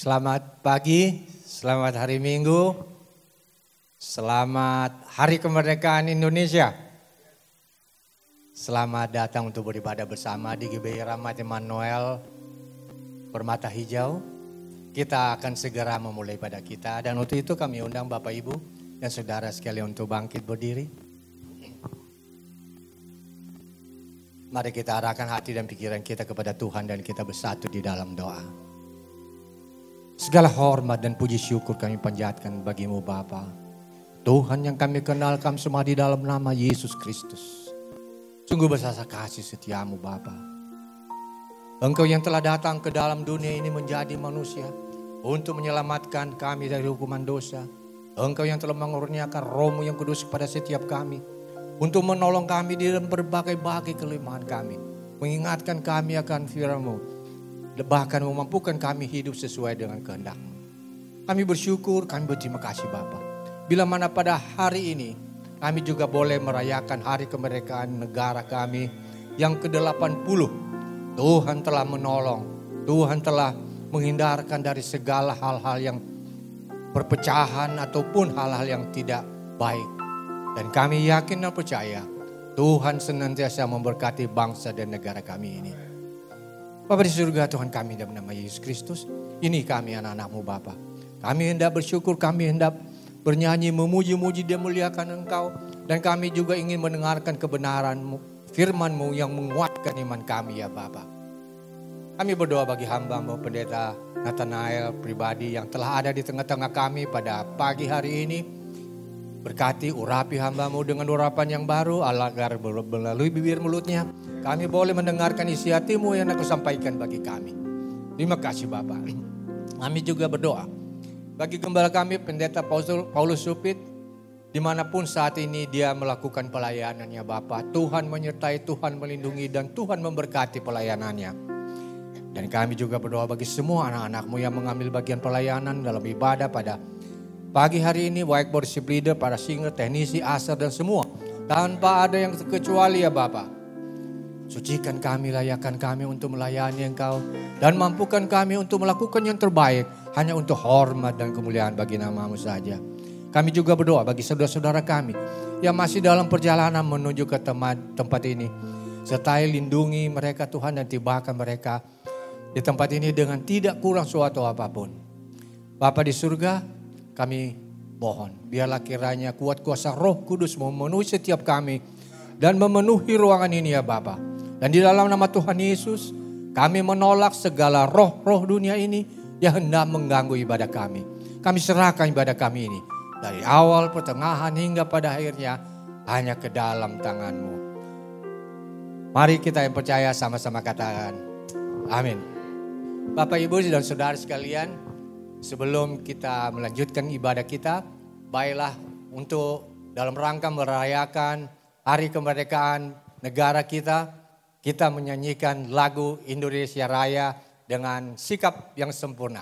Selamat pagi, selamat hari Minggu, selamat Hari Kemerdekaan Indonesia. Selamat datang untuk beribadah bersama di GBI Rahmat Immanuel Permata Hijau. Kita akan segera memulai ibadah kita dan untuk itu kami undang Bapak Ibu dan Saudara sekalian untuk bangkit berdiri. Mari kita arahkan hati dan pikiran kita kepada Tuhan dan kita bersatu di dalam doa. Segala hormat dan puji syukur kami panjatkan bagimu Bapa. Tuhan yang kami kenal kami semua di dalam nama Yesus Kristus. Sungguh besar kasih setiamu Bapa. Engkau yang telah datang ke dalam dunia ini menjadi manusia untuk menyelamatkan kami dari hukuman dosa. Engkau yang telah mengurniakan Roh-Mu yang kudus kepada setiap kami. Untuk menolong kami di dalam berbagai-bagai kelemahan kami. Mengingatkan kami akan firman-Mu. Bahkan memampukan kami hidup sesuai dengan kehendak-Mu. Kami bersyukur, kami berterima kasih Bapa. Bila mana pada hari ini kami juga boleh merayakan hari kemerdekaan negara kami yang ke-80. Tuhan telah menolong, Tuhan telah menghindarkan dari segala hal-hal yang perpecahan ataupun hal-hal yang tidak baik. Dan kami yakin dan percaya Tuhan senantiasa memberkati bangsa dan negara kami ini. Bapa di surga Tuhan kami dalam nama Yesus Kristus. Ini kami anak-anak-Mu Bapa. Kami hendak bersyukur, kami hendak bernyanyi, memuji-muji dan muliakan Engkau. Dan kami juga ingin mendengarkan kebenaran-Mu, firman-Mu yang menguatkan iman kami ya Bapa. Kami berdoa bagi hamba-Mu Pendeta Nathanael pribadi yang telah ada di tengah-tengah kami pada pagi hari ini. Berkati urapi hamba-Mu dengan urapan yang baru agar melalui bibir mulutnya kami boleh mendengarkan isi hati-Mu yang Aku sampaikan bagi kami. Terima kasih Bapak. Kami juga berdoa bagi gembala kami Pendeta Paulus Supit, dimanapun saat ini dia melakukan pelayanannya Bapak. Tuhan menyertai, Tuhan melindungi dan Tuhan memberkati pelayanannya. Dan kami juga berdoa bagi semua anak-anak-Mu yang mengambil bagian pelayanan dalam ibadah pada pagi hari ini, baik worship leader, para singer, teknisi, asar dan semua. Tanpa ada yang terkecuali ya Bapak. Sucikan kami, layakkan kami untuk melayani Engkau. Dan mampukan kami untuk melakukan yang terbaik. Hanya untuk hormat dan kemuliaan bagi nama-Mu saja. Kami juga berdoa bagi saudara-saudara kami yang masih dalam perjalanan menuju ke tempat ini. Sertai lindungi mereka Tuhan dan tibakan mereka di tempat ini dengan tidak kurang suatu apapun. Bapa di surga, kami mohon biarlah kiranya kuat kuasa Roh Kudus memenuhi setiap kami dan memenuhi ruangan ini ya Bapa. Dan di dalam nama Tuhan Yesus kami menolak segala roh-roh dunia ini yang hendak mengganggu ibadah kami. Kami serahkan ibadah kami ini dari awal, pertengahan hingga pada akhirnya hanya ke dalam tangan-Mu. Mari kita yang percaya sama-sama katakan amin. Bapak Ibu dan Saudara sekalian, sebelum kita melanjutkan ibadah kita, baiklah untuk dalam rangka merayakan Hari Kemerdekaan negara kita menyanyikan lagu Indonesia Raya dengan sikap yang sempurna.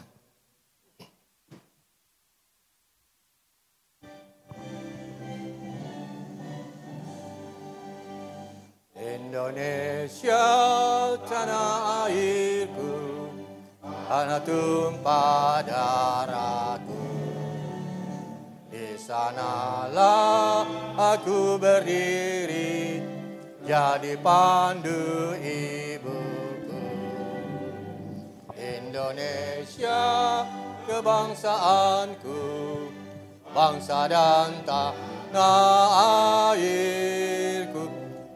Indonesia tanah airku, tanah tumpah darahku. Di sanalah aku berdiri, jadi pandu ibuku. Indonesia kebangsaanku, bangsa dan tanah airku.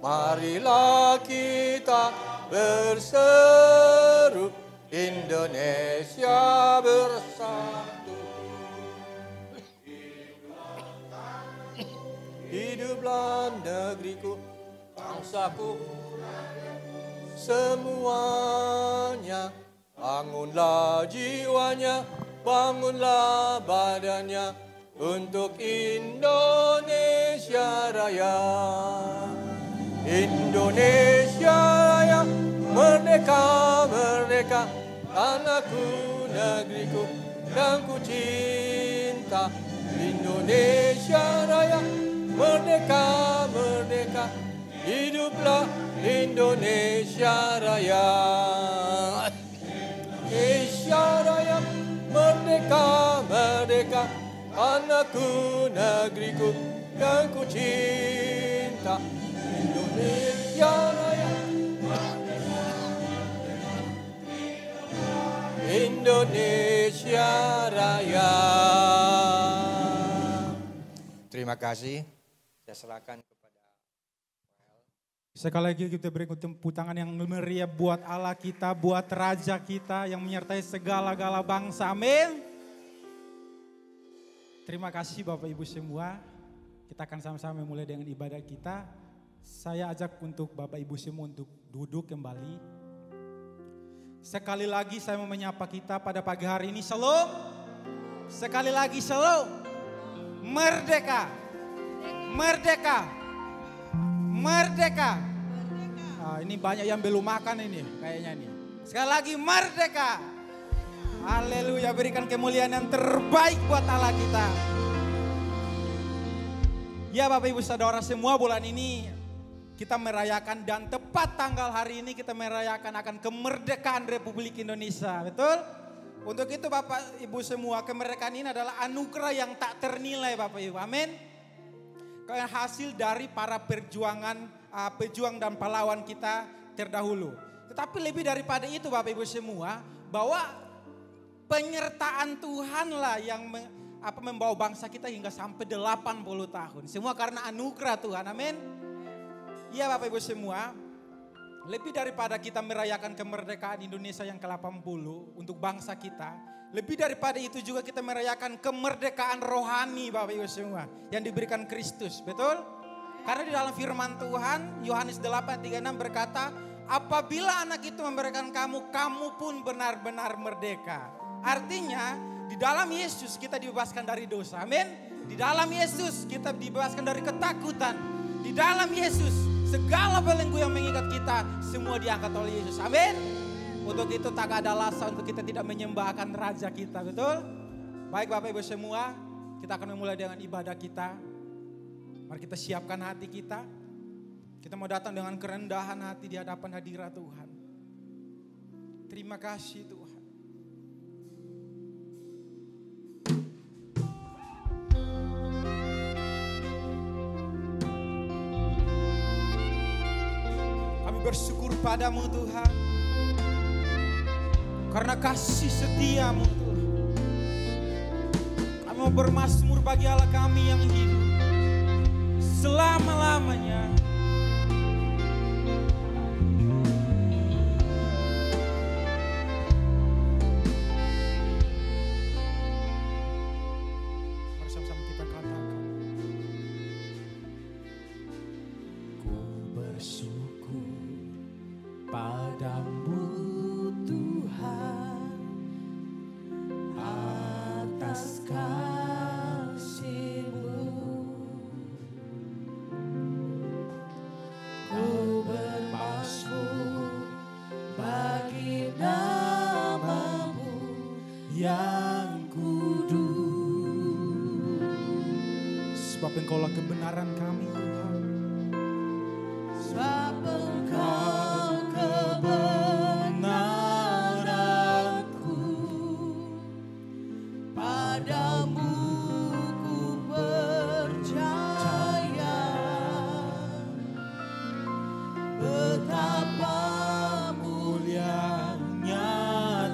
Marilah kita berseru, Indonesia bersatu. Hiduplah negeriku, bangsaku, semuanya. Bangunlah jiwanya, bangunlah badannya untuk Indonesia Raya. Indonesia Raya, merdeka, merdeka, tanahku, negeriku, dan ku cinta. Indonesia Raya, merdeka, merdeka, hiduplah Indonesia Raya. Indonesia Raya, tanahku, negeriku yang ku cinta, Indonesia Raya. Indonesia Raya. Terima kasih. Saya serahkan kepada sekali lagi kita beri tepuk tangan yang meriah buat Allah kita, buat Raja kita yang menyertai segala-gala bangsa. Amin. Terima kasih Bapak Ibu semua. Kita akan sama-sama mulai dengan ibadah kita. Saya ajak untuk Bapak Ibu semua untuk duduk kembali. Sekali lagi saya mau menyapa kita pada pagi hari ini. Shalom. Sekali lagi shalom. Merdeka. Merdeka. Merdeka. Ini banyak yang belum makan ini kayaknya nih. Sekali lagi merdeka. Haleluya, berikan kemuliaan yang terbaik buat Allah kita. Ya Bapak Ibu Saudara semua, bulan ini kita merayakan dan tepat tanggal hari ini kita merayakan akan kemerdekaan Republik Indonesia. Betul? Untuk itu Bapak Ibu semua, kemerdekaan ini adalah anugerah yang tak ternilai Bapak Ibu. Amin. Hasil dari para pejuang dan pahlawan kita terdahulu. Tetapi lebih daripada itu Bapak Ibu semua, bahwa penyertaan Tuhanlah yang membawa bangsa kita hingga sampai 80 tahun. Semua karena anugerah Tuhan. Amin. Ya Bapak Ibu semua, lebih daripada kita merayakan kemerdekaan Indonesia yang ke-80 untuk bangsa kita, lebih daripada itu juga kita merayakan kemerdekaan rohani Bapak Ibu semua yang diberikan Kristus, betul? Karena di dalam firman Tuhan, Yohanes 8:36 berkata, apabila anak itu memberikan kamu, kamu pun benar-benar merdeka. Artinya di dalam Yesus kita dibebaskan dari dosa, amin. Di dalam Yesus kita dibebaskan dari ketakutan. Di dalam Yesus segala belenggu yang mengikat kita semua diangkat oleh Yesus. Amin. Untuk itu tak ada alasan untuk kita tidak menyembahkan Raja kita, betul? Baik Bapak Ibu semua, kita akan memulai dengan ibadah kita. Mari kita siapkan hati kita. Kita mau datang dengan kerendahan hati di hadapan hadirat Tuhan. Terima kasih Tuhan. Bersyukur padamu Tuhan, karena kasih setiamu Tuhan. Kami mau bermazmur bagi Allah kami yang hidup selama-lamanya. Bersama-sama kita katakan, ku bersyukur padamu Tuhan atas kasih-Mu. Ku bermazmur bagi nama-Mu yang kudus. Sebab Engkaulah kebenaran kami Tuhan. Sebab Engkau kebenaranku, padamu ku percaya. Betapa mulianya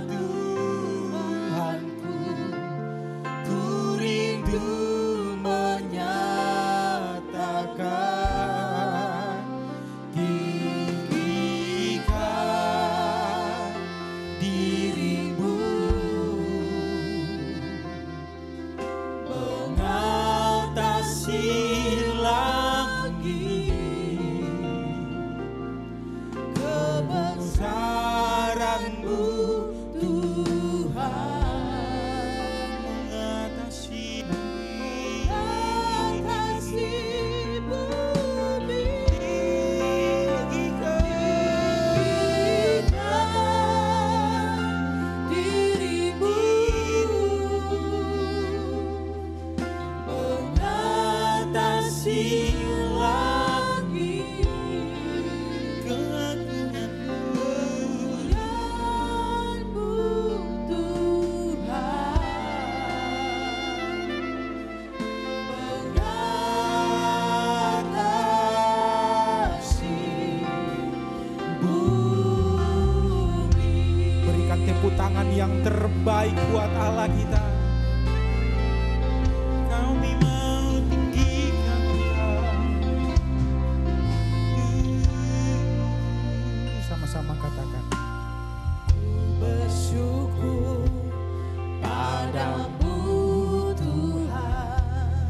Tuhanku, ku rindu menyatakan tinggikan dirimu, mengatasi langit, kebesaran-Mu Tuhan, mengatasi bumi, tinggikan dirimu, mengatasi langit, kemuliaan-Mu Tuhan. yang terbaik buat Allah kita. Kami mau tinggikan Engkau. Sama-sama katakan. Bersyukur padamu Tuhan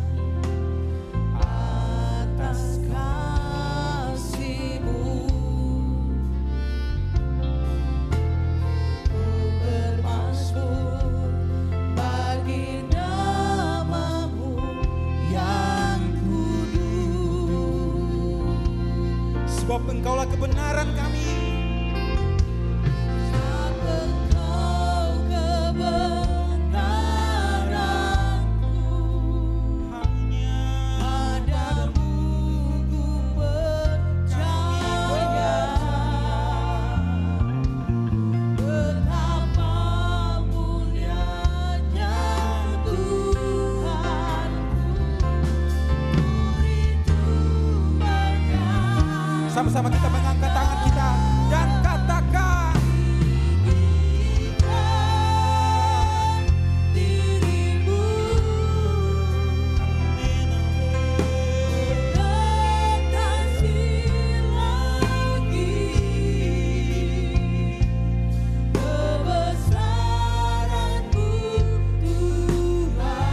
atas kasih-Mu. Ku bermasmur bagi nama-Mu yang kudus. Sebab Engkaulah kebenaran kami. Sama-sama kita mengangkat tangan kita dan katakan. Dirimu kasih lagi kebesaran-Mu Tuhan.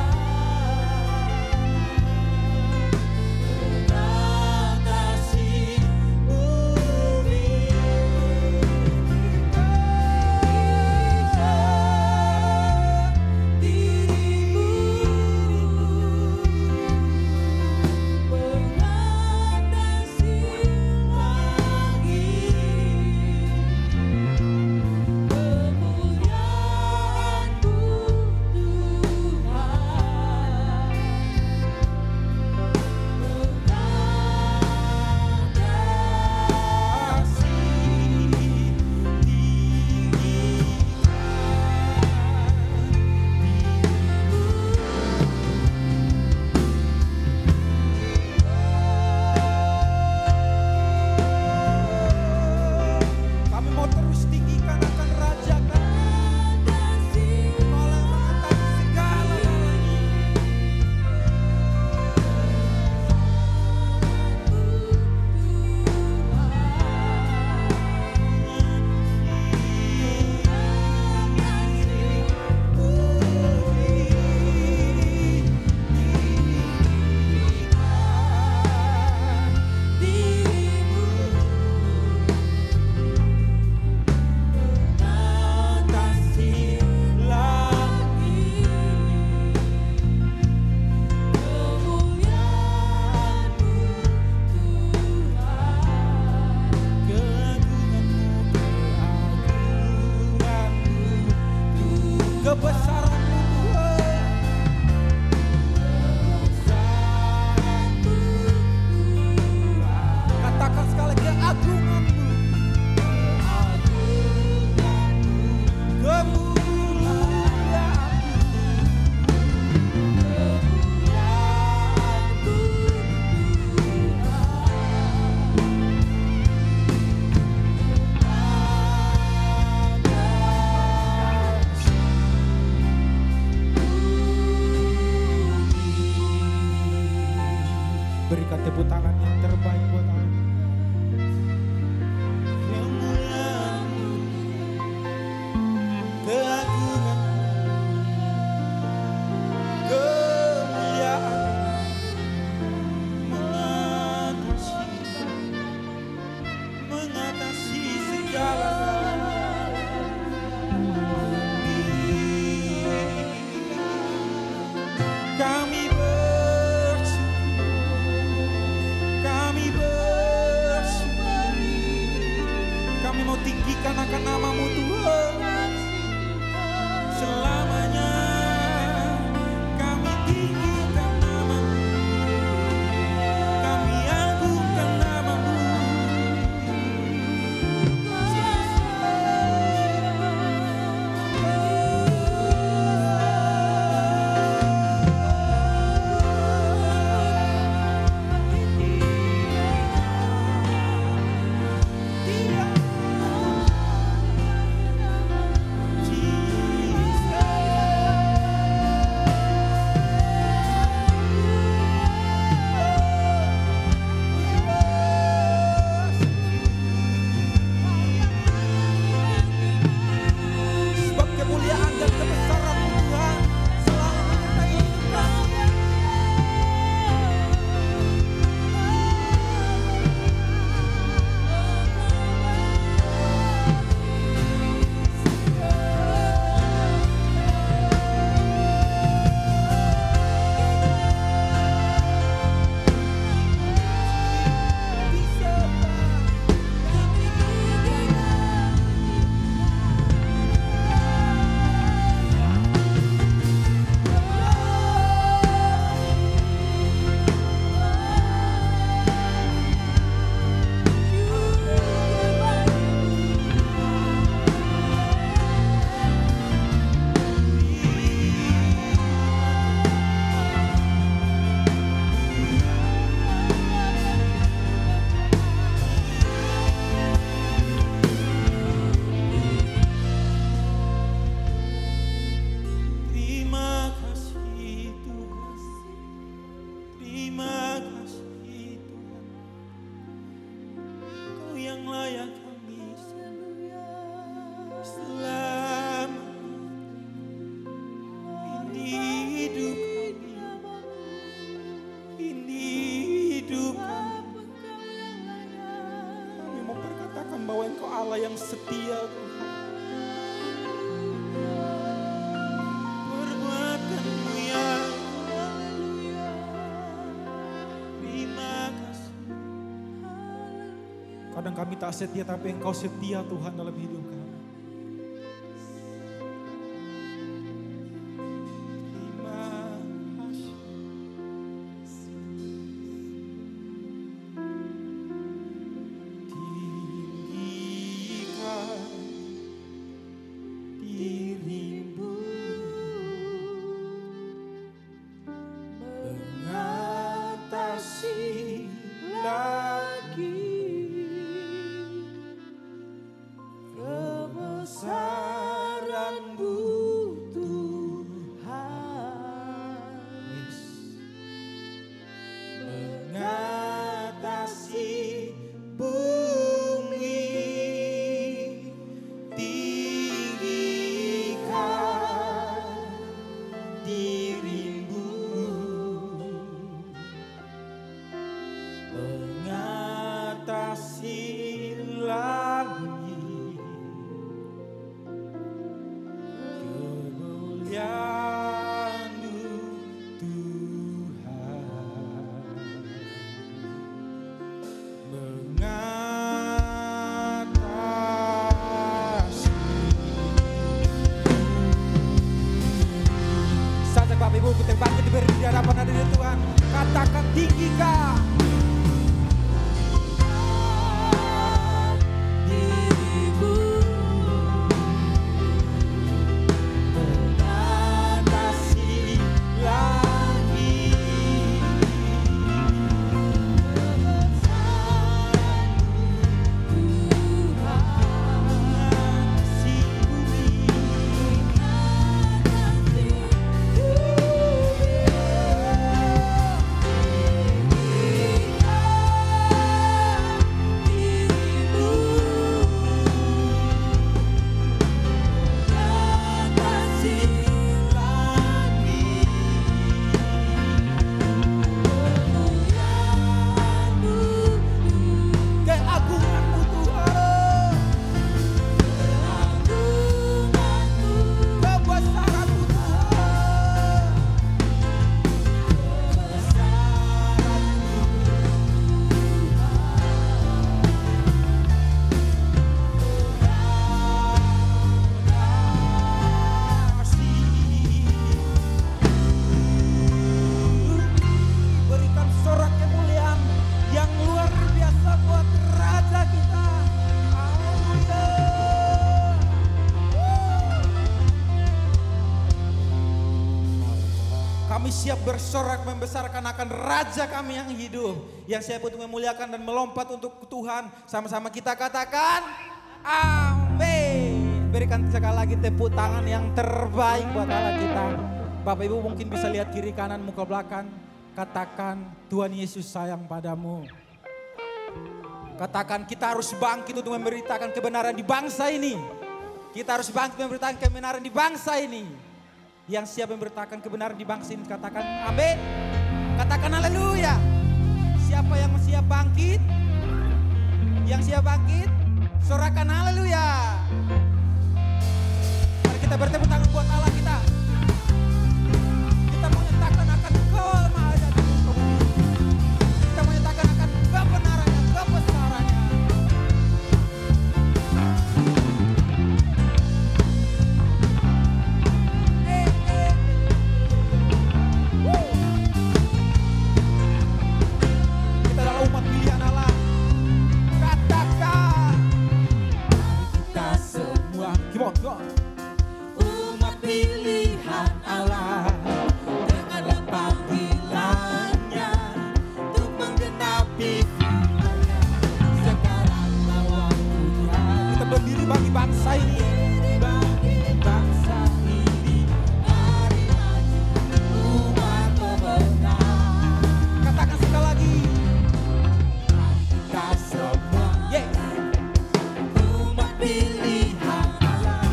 Kami mau terus tinggikan akan Raja kami. Kau yang mengetahui segala-galanya. Kebesaran-Mu Tuhan. Katakan sekali lagi keagungan-Mu. Berikan tepuk tangan yang terbaik buat Allah. Kemuliaan-Mu, keagungan-Mu, kemuliaan-Mu mengatasi segala-galanya. Kami kami mau tinggikan akan nama-Mu Tuhan. Allah yang setia Tuhan. Perbuatanmu yang terima kasih. Kadang kami tak setia tapi Engkau setia Tuhan dalam hidup kami. Siap bersorak membesarkan akan Raja kami yang hidup. Yang siap untuk memuliakan dan melompat untuk Tuhan. Sama-sama kita katakan amin. Berikan sekali lagi tepuk tangan yang terbaik buat Allah kita. Bapak Ibu mungkin bisa lihat kiri kanan muka belakang. Katakan Tuhan Yesus sayang padamu. Katakan kita harus bangkit untuk memberitakan kebenaran di bangsa ini. Kita harus bangkit memberitakan kebenaran di bangsa ini. Yang siap memberitakan kebenaran di bangsa ini katakan amin. Katakan haleluya. Siapa yang siap bangkit? Yang siap bangkit? Sorakan haleluya. Mari kita bertepuk tangan buat Allah kita. Kita menyatakan akan kemahanya. Kita menyatakan akan kebenarannya, kebesarannya. Umat pilihan Allah dengan panggilannya untuk menggenapi firman-Nya. Sekaranglah waktunya kita berdiri bagi bangsa ini. Bagi bangsa ini, mari maju umat pemenang. Katakan sekali lagi. Kita semua Yes. umat pilihan Allah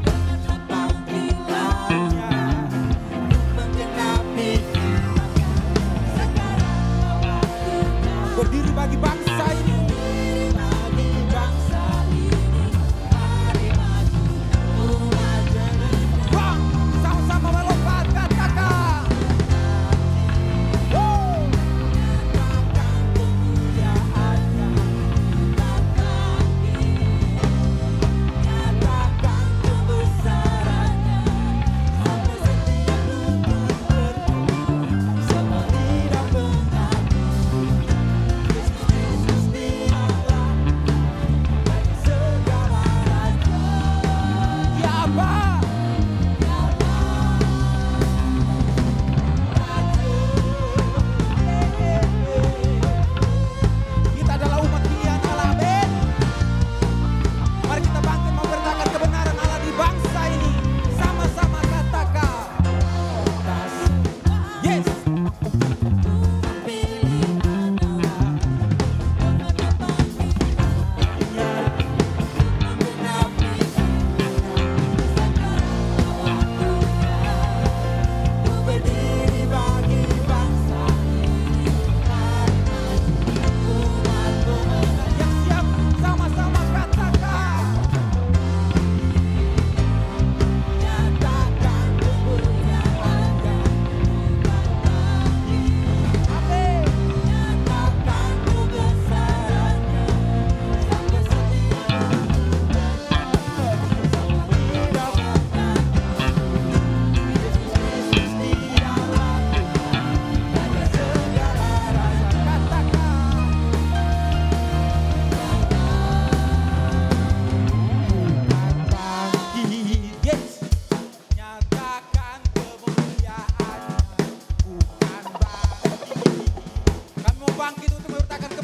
dengan panggilannya untuk menggenapi firman-Nya. Sekaranglah waktunya Berdiri bagi bangsa ini. bagi bangsa ini.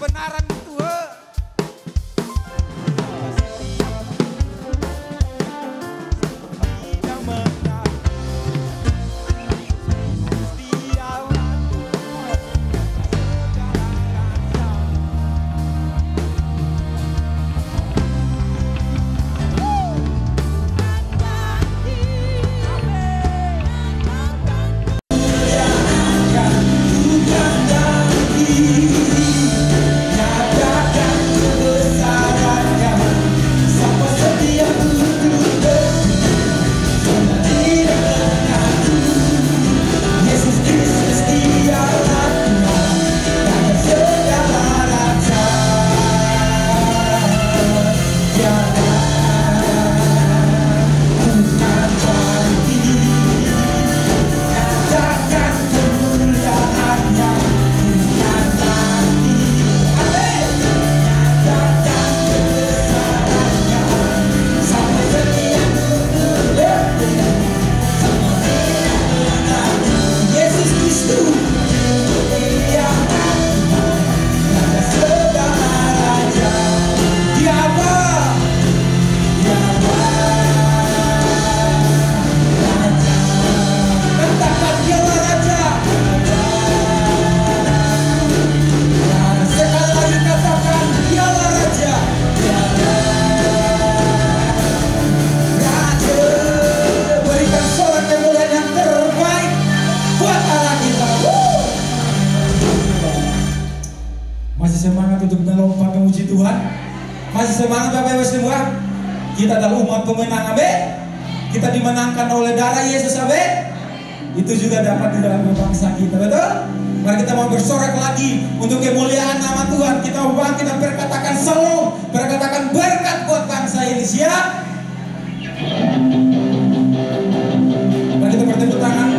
kebenaran itu. Tidak menang. Dialah Tuhan segala rasa. Masih semangat untuk melompat memuji Tuhan? Masih semangat Bapak Ibu semua? Kita adalah umat pemenang, amin. Kita dimenangkan oleh darah Yesus, amin. Itu juga dapat di dalam bangsa kita, betul? Mari kita mau bersorak lagi untuk kemuliaan nama Tuhan. Kita mau bangkit dan berkatakan salam, berkatakan berkat buat bangsa ini, siap? Mari kita bertepuk tangan.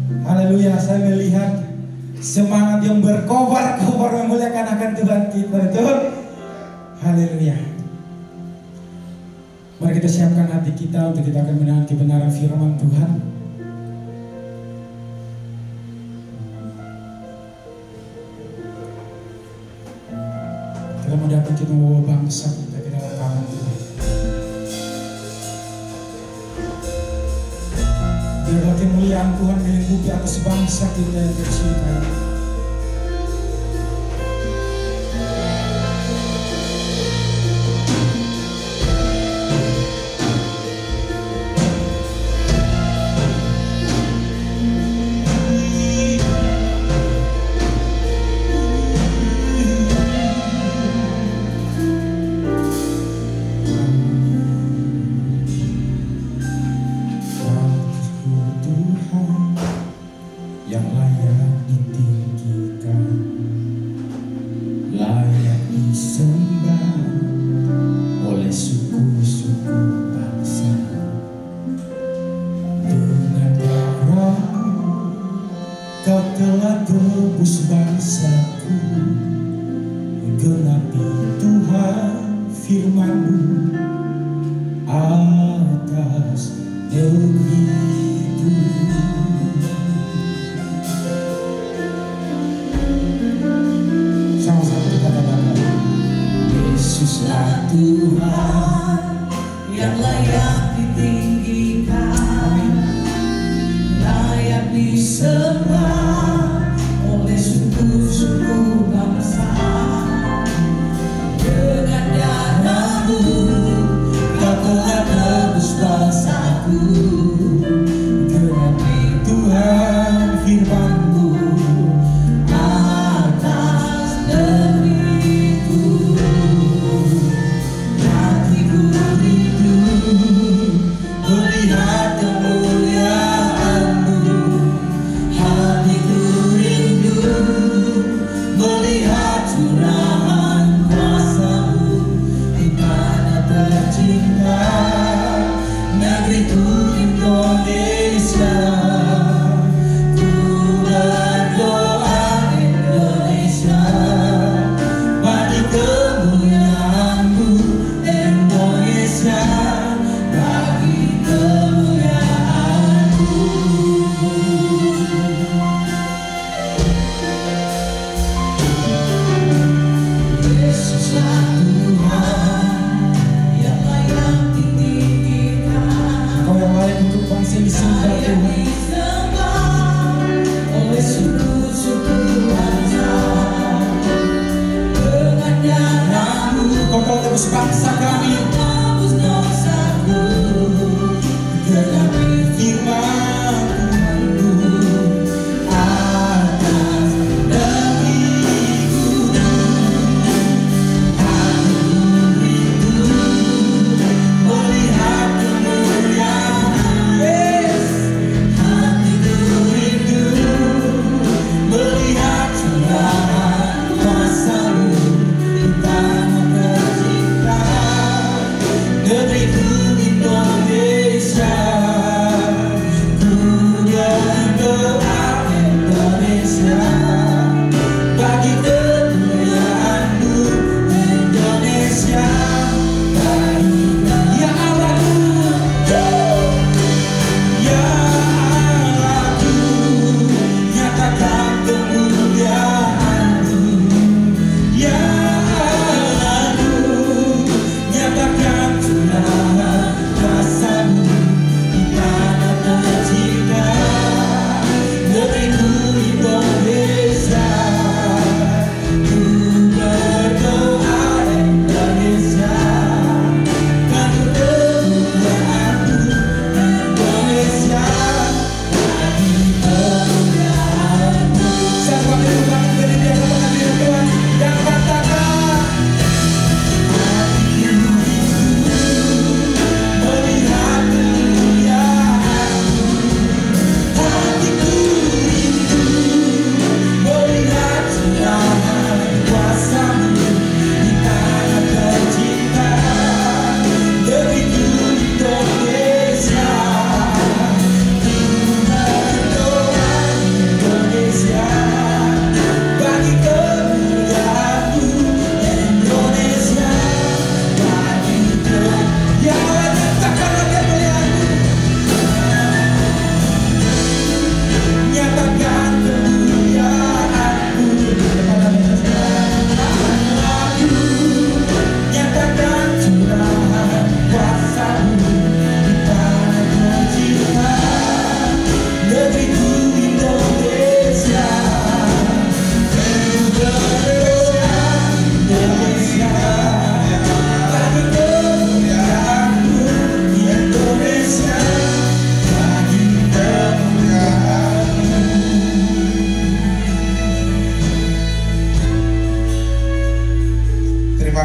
Haleluya, saya melihat semangat yang berkobar-kobar memuliakan akan Tuhan kita. Betul? Haleluya. Mari kita siapkan hati kita untuk kita akan mendengar kebenaran firman Tuhan. Kita mau datang kita membawa bangsa kita ke dalam tangan Tuhan. Biarlah kemuliaan Tuhan melingkupi atas bangsa kita yang tercinta. Melihat kemuliaan-Mu, hatiku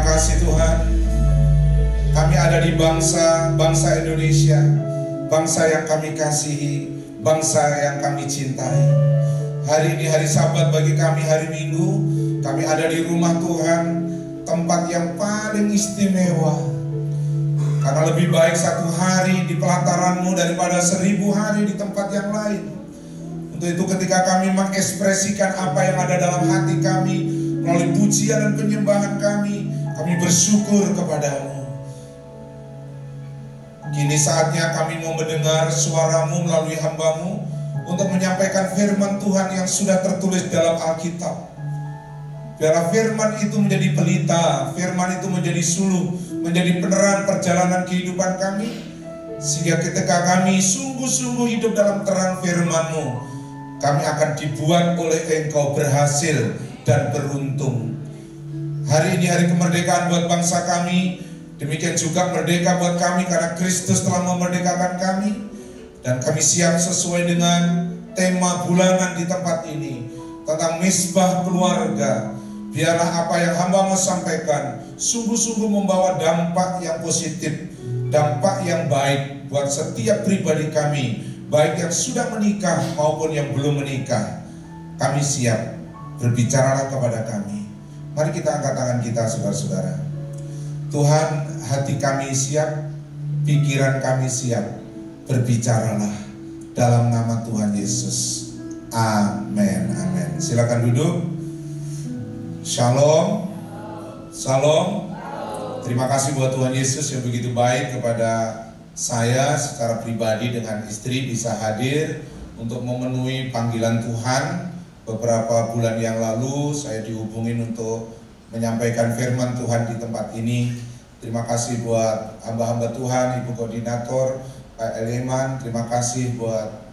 Terima kasih Tuhan. Kami ada di bangsa Indonesia, bangsa yang kami kasihi, bangsa yang kami cintai. Hari ini hari Sabat bagi kami, hari Minggu. Kami ada di rumah Tuhan, tempat yang paling istimewa. Karena lebih baik satu hari di pelataran-Mu daripada 1000 hari di tempat yang lain. Untuk itu ketika kami mengekspresikan apa yang ada dalam hati kami melalui pujian dan penyembahan kami bersyukur kepada-Mu. Kini saatnya kami mau mendengar suara-Mu melalui hamba-Mu untuk menyampaikan firman Tuhan yang sudah tertulis dalam Alkitab. Biarlah firman itu menjadi pelita, firman itu menjadi suluh, menjadi penerang perjalanan kehidupan kami, sehingga ketika kami sungguh-sungguh hidup dalam terang firman-Mu, kami akan dibuat oleh Engkau berhasil dan beruntung. Hari ini hari kemerdekaan buat bangsa kami, demikian juga merdeka buat kami karena Kristus telah memerdekakan kami. Dan kami siap sesuai dengan tema bulanan di tempat ini tentang misbah keluarga. Biarlah apa yang hamba-Mu sampaikan sungguh-sungguh membawa dampak yang positif, dampak yang baik buat setiap pribadi kami, baik yang sudah menikah maupun yang belum menikah. Kami siap, berbicaralah kepada kami. Mari kita angkat tangan kita saudara-saudara. Tuhan, hati kami siap, pikiran kami siap, berbicaralah dalam nama Tuhan Yesus. Amin, amin. Silakan duduk. Shalom. Salam. Terima kasih buat Tuhan Yesus yang begitu baik kepada saya secara pribadi dengan istri bisa hadir untuk memenuhi panggilan Tuhan. Beberapa bulan yang lalu saya dihubungin untuk menyampaikan firman Tuhan di tempat ini. Terima kasih buat hamba-hamba Tuhan, Ibu Koordinator, Pak Eleman. Terima kasih buat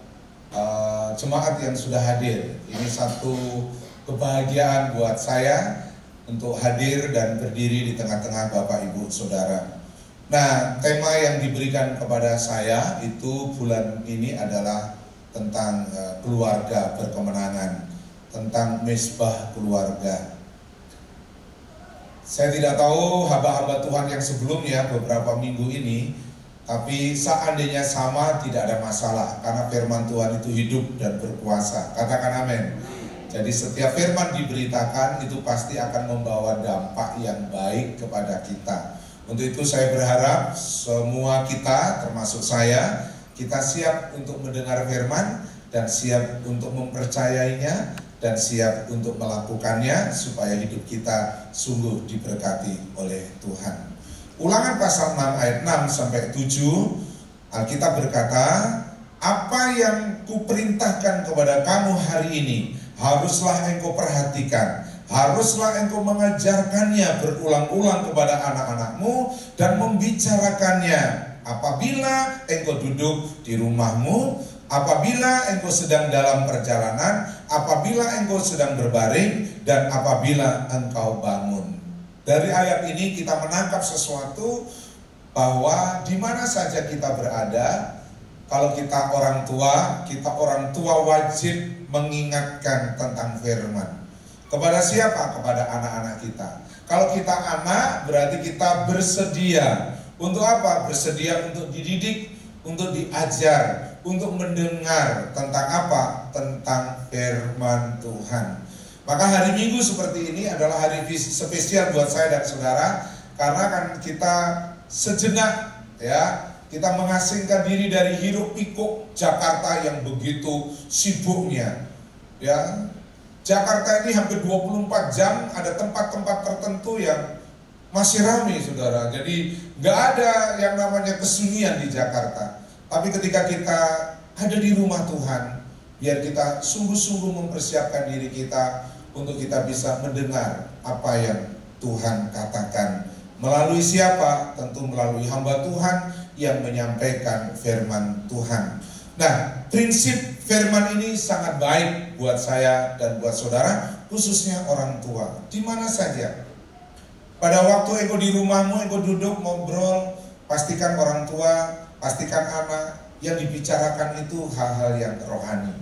jemaat yang sudah hadir. Ini satu kebahagiaan buat saya untuk hadir dan berdiri di tengah-tengah Bapak Ibu Saudara. Nah, tema yang diberikan kepada saya itu bulan ini adalah tentang keluarga berkemenangan, tentang misbah keluarga. Saya tidak tahu hamba-hamba Tuhan yang sebelumnya beberapa minggu ini, tapi seandainya sama tidak ada masalah karena firman Tuhan itu hidup dan berkuasa. Katakan amin. Jadi setiap firman diberitakan itu pasti akan membawa dampak yang baik kepada kita. Untuk itu saya berharap semua kita termasuk saya, kita siap untuk mendengar firman dan siap untuk mempercayainya dan siap untuk melakukannya supaya hidup kita sungguh diberkati oleh Tuhan. Ulangan pasal 6 ayat 6 sampai 7, Alkitab berkata, apa yang kuperintahkan kepada kamu hari ini haruslah engkau perhatikan, haruslah engkau mengajarkannya berulang-ulang kepada anak-anakmu dan membicarakannya apabila engkau duduk di rumahmu, apabila engkau sedang dalam perjalanan, apabila engkau sedang berbaring, dan apabila engkau bangun. Dari ayat ini kita menangkap sesuatu bahwa di mana saja kita berada, kalau kita orang tua wajib mengingatkan tentang firman. Kepada siapa? Kepada anak-anak kita. Kalau kita anak, berarti kita bersedia. Untuk apa? Bersedia untuk dididik, untuk diajar, untuk mendengar tentang apa? Tentang firman Tuhan. Maka hari Minggu seperti ini adalah hari spesial buat saya dan saudara, karena kan kita sejenak ya, kita mengasingkan diri dari hiruk pikuk Jakarta yang begitu sibuknya. Ya, Jakarta ini hampir 24 jam, ada tempat-tempat tertentu yang masih ramai saudara. Jadi nggak ada yang namanya kesunyian di Jakarta. Tapi ketika kita ada di rumah Tuhan, biar kita sungguh-sungguh mempersiapkan diri kita untuk kita bisa mendengar apa yang Tuhan katakan. Melalui siapa? Tentu melalui hamba Tuhan yang menyampaikan firman Tuhan. Nah, prinsip firman ini sangat baik buat saya dan buat saudara, khususnya orang tua. Di mana saja. Pada waktu engkau di rumahmu, engkau duduk ngobrol, pastikan orang tua, pastikan anak, yang dibicarakan itu hal-hal yang rohani.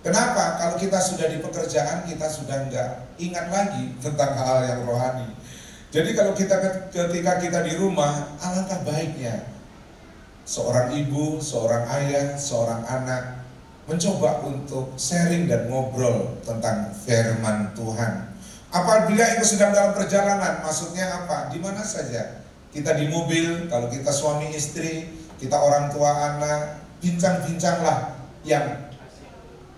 Kenapa? Kalau kita sudah di pekerjaan, kita sudah enggak ingat lagi tentang hal-hal yang rohani. Jadi kalau ketika kita di rumah, alangkah baiknya seorang ibu, seorang ayah, seorang anak mencoba untuk sharing dan ngobrol tentang firman Tuhan. Apabila itu sedang dalam perjalanan, maksudnya apa? Di mana saja. Kita di mobil, kalau kita suami istri, kita orang tua anak, bincang-bincanglah yang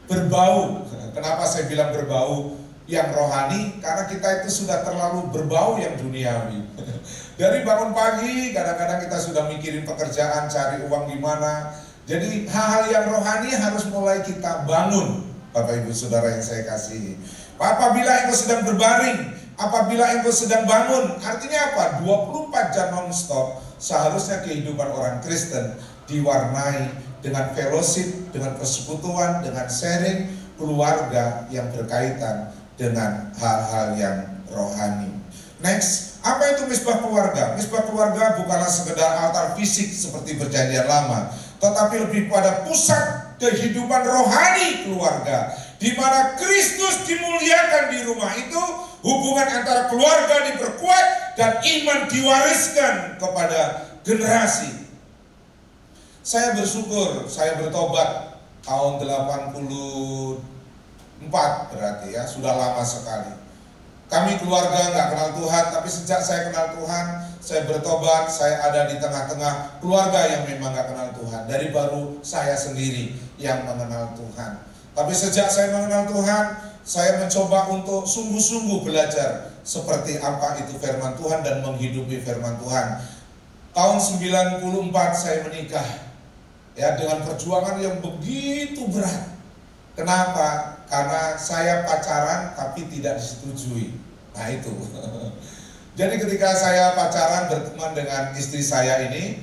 berbau. Kenapa saya bilang berbau? Yang rohani, karena kita itu sudah terlalu berbau yang duniawi. Dari bangun pagi, kadang-kadang kita sudah mikirin pekerjaan, cari uang gimana. Jadi hal-hal yang rohani harus mulai kita bangun, Bapak Ibu Saudara yang saya kasihi. Apabila engkau sedang berbaring, apabila engkau sedang bangun, artinya apa? 24 jam non-stop, seharusnya kehidupan orang Kristen diwarnai dengan fellowship, dengan persekutuan, dengan sharing keluarga yang berkaitan dengan hal-hal yang rohani. Next, apa itu misbah keluarga? Misbah keluarga bukanlah sekedar altar fisik seperti perjanjian lama, tetapi lebih pada pusat kehidupan rohani keluarga, di mana Kristus dimuliakan di rumah itu, hubungan antara keluarga diperkuat dan iman diwariskan kepada generasi. Saya bersyukur, saya bertobat tahun 84 berarti ya, sudah lama sekali. Kami keluarga nggak kenal Tuhan, tapi sejak saya kenal Tuhan, saya bertobat, saya ada di tengah-tengah keluarga yang memang nggak kenal Tuhan. Dari baru saya sendiri yang mengenal Tuhan. Tapi sejak saya mengenal Tuhan, saya mencoba untuk sungguh-sungguh belajar seperti apa itu firman Tuhan dan menghidupi firman Tuhan. Tahun 94 saya menikah, ya, dengan perjuangan yang begitu berat. Kenapa? Karena saya pacaran tapi tidak disetujui. Nah itu. Jadi ketika saya pacaran berteman dengan istri saya ini,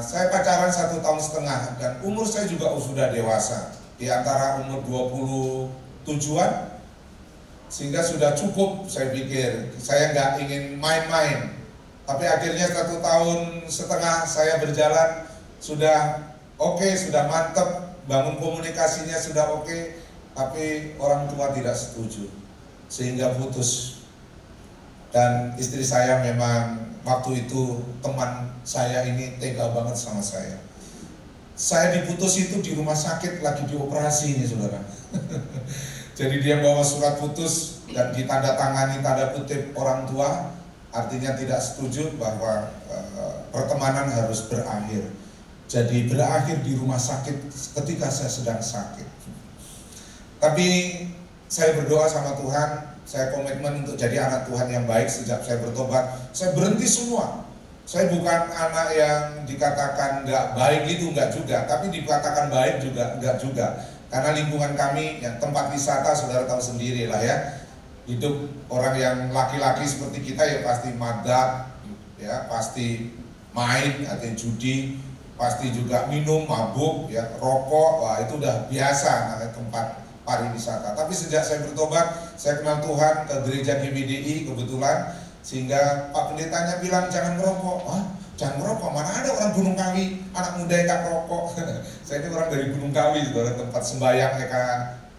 saya pacaran 1,5 tahun dan umur saya juga sudah dewasa, di antara umur 27-an, sehingga sudah cukup. Saya pikir saya nggak ingin main-main. Tapi akhirnya 1,5 tahun saya berjalan, sudah oke, sudah mantep, bangun komunikasinya sudah oke, tapi orang tua tidak setuju, sehingga putus. Dan istri saya memang waktu itu, teman saya ini tega banget sama saya. Saya diputus itu di rumah sakit, lagi dioperasi ini saudara. Jadi dia bawa surat putus dan ditandatangani tanda kutip orang tua, artinya tidak setuju bahwa pertemanan harus berakhir. Jadi berakhir di rumah sakit ketika saya sedang sakit. Tapi saya berdoa sama Tuhan, saya komitmen untuk jadi anak Tuhan yang baik. Sejak saya bertobat, saya berhenti semua. Saya bukan anak yang dikatakan nggak baik itu, nggak juga. Tapi dikatakan baik juga, nggak juga. Karena lingkungan kami, yang tempat wisata, saudara tahu sendiri lah ya. Hidup orang yang laki-laki seperti kita ya pasti madak, ya pasti main atau judi, pasti juga minum, mabuk, ya rokok. Wah itu udah biasa namanya tempat pariwisata. Tapi sejak saya bertobat, saya kenal Tuhan ke gereja GBDI kebetulan, sehingga Pak Pendetanya bilang jangan merokok. Wah, jangan merokok, mana ada orang Gunung Kawi, anak muda yang gak merokok. Saya ini orang dari Gunung Kawi, saudara. Tempat sembahyang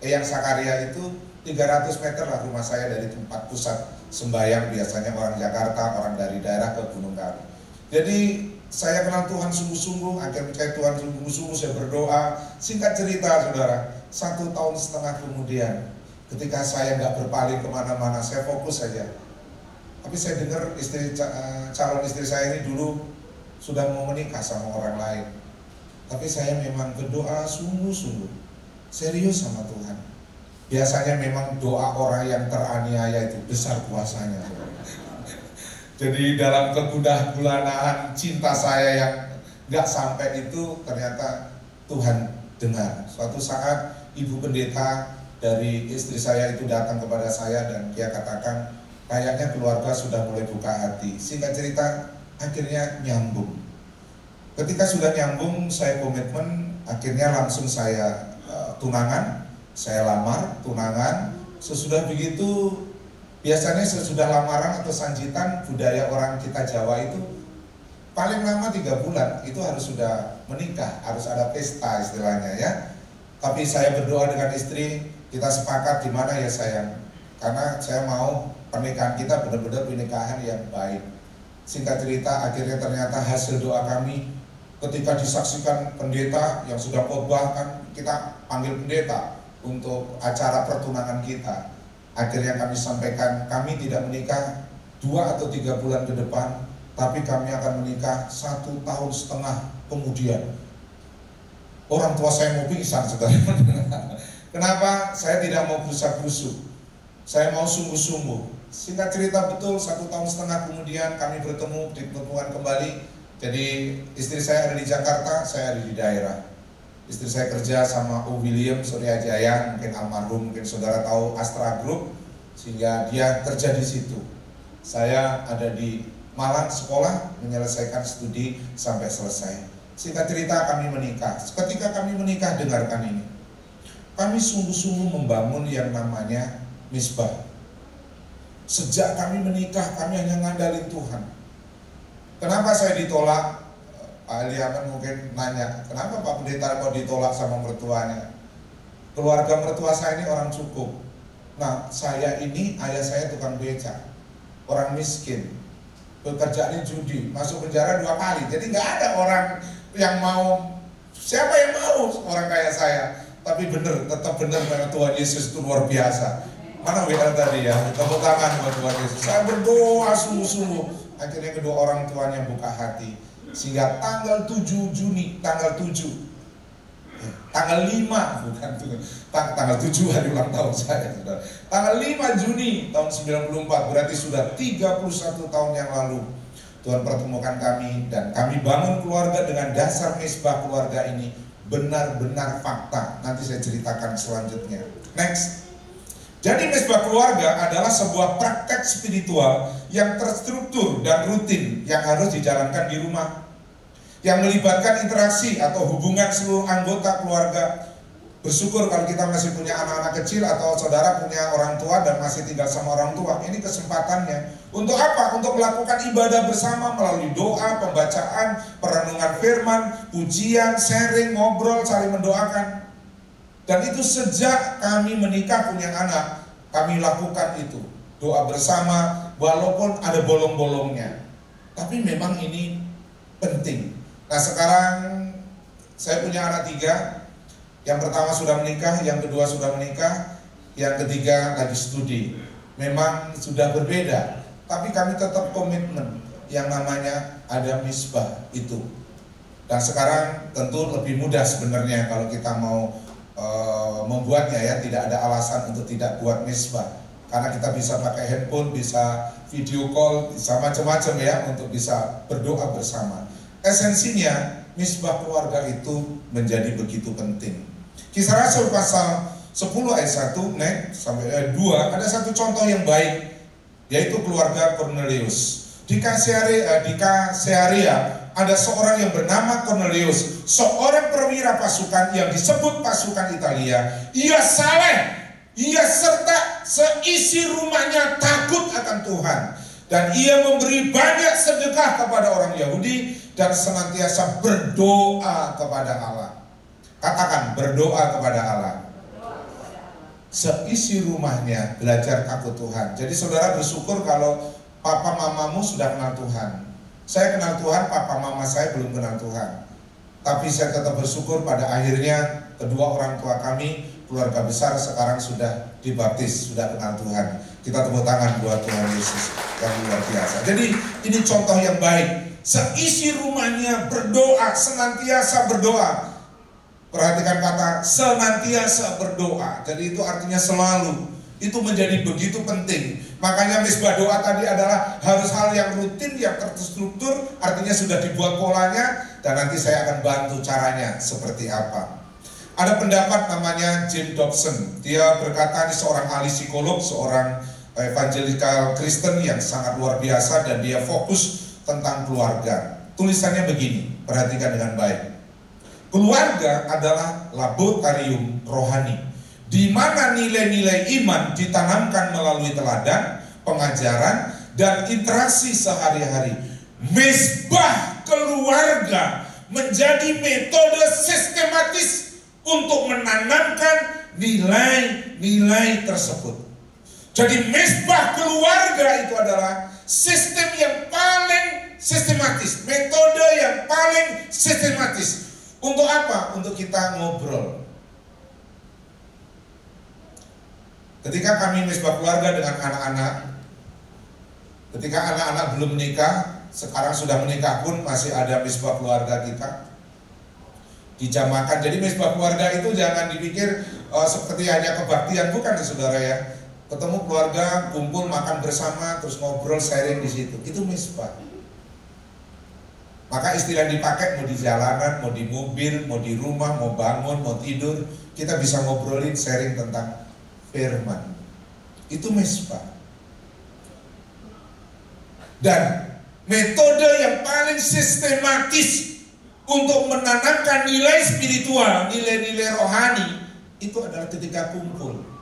Eyang Sakaria itu 300 meter lah rumah saya dari tempat pusat sembahyang. Biasanya orang Jakarta, orang dari daerah ke Gunung Kawi. Jadi saya kenal Tuhan sungguh-sungguh, akhirnya percaya Tuhan sungguh-sungguh, saya berdoa. Singkat cerita saudara, 1,5 tahun kemudian, ketika saya nggak berpaling kemana-mana, saya fokus saja. Tapi saya dengar calon istri saya ini dulu sudah mau menikah sama orang lain. Tapi saya memang berdoa sungguh-sungguh, serius sama Tuhan. Biasanya memang doa orang yang teraniaya itu besar kuasanya. Jadi dalam kegundah-gulanaan cinta saya yang nggak sampai itu, ternyata Tuhan dengar. Suatu saat ibu pendeta dari istri saya itu datang kepada saya dan dia katakan, kayaknya keluarga sudah mulai buka hati. Singkat cerita, akhirnya nyambung. Ketika sudah nyambung, saya komitmen, akhirnya langsung saya tunangan, saya lamar, tunangan. Sesudah begitu, biasanya sesudah lamaran atau sanjitan, budaya orang kita Jawa itu paling lama 3 bulan itu harus sudah menikah, harus ada pesta istilahnya ya. Tapi saya berdoa dengan istri, kita sepakat di mana ya sayang, karena saya mau pernikahan kita benar-benar pernikahan yang baik. Singkat cerita, akhirnya ternyata hasil doa kami ketika disaksikan pendeta yang sudah khotbah, kan kita panggil pendeta untuk acara pertunangan kita. Akhirnya kami sampaikan, kami tidak menikah 2 atau 3 bulan ke depan, tapi kami akan menikah 1,5 tahun kemudian. Orang tua saya mau pingsan, saudara. Kenapa? Saya tidak mau busak-busuk. Saya mau sungguh-sungguh. Singkat cerita, betul 1,5 tahun kemudian kami bertemu, dipertemukan kembali. Jadi istri saya ada di Jakarta, saya ada di daerah. Istri saya kerja sama O. William Suryajaya, mungkin almarhum, mungkin saudara tahu Astra Group, sehingga dia kerja di situ. Saya ada di Malang sekolah, menyelesaikan studi sampai selesai. Singkat cerita, kami menikah. Ketika kami menikah, dengarkan ini. Kami sungguh-sungguh membangun yang namanya misbah. Sejak kami menikah, kami hanya ngandalin Tuhan. Kenapa saya ditolak? Pak Eliaman mungkin nanya, kenapa Pak Pendeta kok ditolak sama mertuanya? Keluarga mertua saya ini orang cukup. Nah, saya ini, ayah saya tukang beca, orang miskin, pekerjaannya judi, masuk penjara 2 kali. Jadi nggak ada orang yang mau, siapa yang mau orang kaya saya? Tapi benar, tetap benar karena Tuhan Yesus itu luar biasa. Mana WL tadi ya? Tepuk tangan buat Tuhan Yesus. Saya berdoa sungguh-sungguh. Akhirnya kedua orang tuanya buka hati. Sehingga tanggal 7 Juni, tanggal 5 bukan tanggal 7 hari ulang tahun saya, saudara. Tanggal 5 Juni tahun 94, berarti sudah 31 tahun yang lalu Tuhan pertemukan kami, dan kami bangun keluarga dengan dasar misbah keluarga ini benar-benar fakta. Nanti saya ceritakan selanjutnya. Next. Jadi misbah keluarga adalah sebuah praktek spiritual yang terstruktur dan rutin yang harus dijalankan di rumah, yang melibatkan interaksi atau hubungan seluruh anggota keluarga. Bersyukur kalau kita masih punya anak-anak kecil atau saudara punya orang tua dan masih tinggal sama orang tua. Ini kesempatannya. Untuk apa? Untuk melakukan ibadah bersama melalui doa, pembacaan, perenungan firman, pujian, sharing, ngobrol, saling mendoakan. Dan itu sejak kami menikah punya anak, kami lakukan itu. Doa bersama, walaupun ada bolong-bolongnya. Tapi memang ini penting. Nah, sekarang saya punya anak 3. Yang pertama sudah menikah, yang kedua sudah menikah, yang ketiga lagi studi. Memang sudah berbeda, tapi kami tetap komitmen yang namanya ada misbah itu. Dan sekarang tentu lebih mudah sebenarnya kalau kita mau membuatnya ya, tidak ada alasan untuk tidak buat misbah. Karena kita bisa pakai handphone, bisa video call, bisa macam-macam ya untuk bisa berdoa bersama. Esensinya misbah keluarga itu menjadi begitu penting. Kisah Rasul pasal 10 ayat 1 sampai ayat 2 ada satu contoh yang baik, yaitu keluarga Cornelius. Di Kaesarea ada seorang yang bernama Cornelius, seorang perwira pasukan yang disebut pasukan Italia. Ia saleh, ia serta seisi rumahnya takut akan Tuhan, dan ia memberi banyak sedekah kepada orang Yahudi dan senantiasa berdoa kepada Allah. Katakan, berdoa kepada Allah. Seisi rumahnya belajar takut Tuhan. Jadi saudara bersyukur kalau papa mamamu sudah kenal Tuhan. Saya kenal Tuhan, papa mama saya belum kenal Tuhan. Tapi saya tetap bersyukur pada akhirnya kedua orang tua kami, keluarga besar sekarang sudah dibaptis, sudah kenal Tuhan. Kita tepuk tangan buat Tuhan Yesus yang luar biasa. Jadi ini contoh yang baik. Seisi rumahnya berdoa, senantiasa berdoa. Perhatikan kata senantiasa berdoa. Jadi itu artinya selalu. Itu menjadi begitu penting. Makanya misbah doa tadi adalah harus hal yang rutin, yang terstruktur. Artinya sudah dibuat polanya. Dan nanti saya akan bantu caranya seperti apa. Ada pendapat namanya Jim Dobson. Dia berkata, ini seorang ahli psikolog, seorang evangelical Kristen yang sangat luar biasa. Dan dia fokus tentang keluarga. Tulisannya begini, perhatikan dengan baik. Keluarga adalah laboratorium rohani, di mana nilai-nilai iman ditanamkan melalui teladan, pengajaran, dan interaksi sehari-hari. Misbah keluarga menjadi metode sistematis untuk menanamkan nilai-nilai tersebut. Jadi mesbah keluarga itu adalah sistem yang paling sistematis, metode yang paling sistematis. Untuk apa? Untuk kita ngobrol. Ketika kami mesbah keluarga dengan anak-anak, ketika anak-anak belum menikah, sekarang sudah menikah pun masih ada mesbah keluarga kita dijamakan. Jadi mesbah keluarga itu jangan dipikir seperti hanya kebaktian, bukan ya saudara ya. Ketemu keluarga, kumpul makan bersama, terus ngobrol sharing di situ. Itu mesbah. Maka istilah yang dipakai mau di jalanan, mau di mobil, mau di rumah, mau bangun, mau tidur, kita bisa ngobrolin sharing tentang firman. Itu mesbah. Dan metode yang paling sistematis untuk menanamkan nilai spiritual, nilai-nilai rohani, itu adalah ketika kumpul.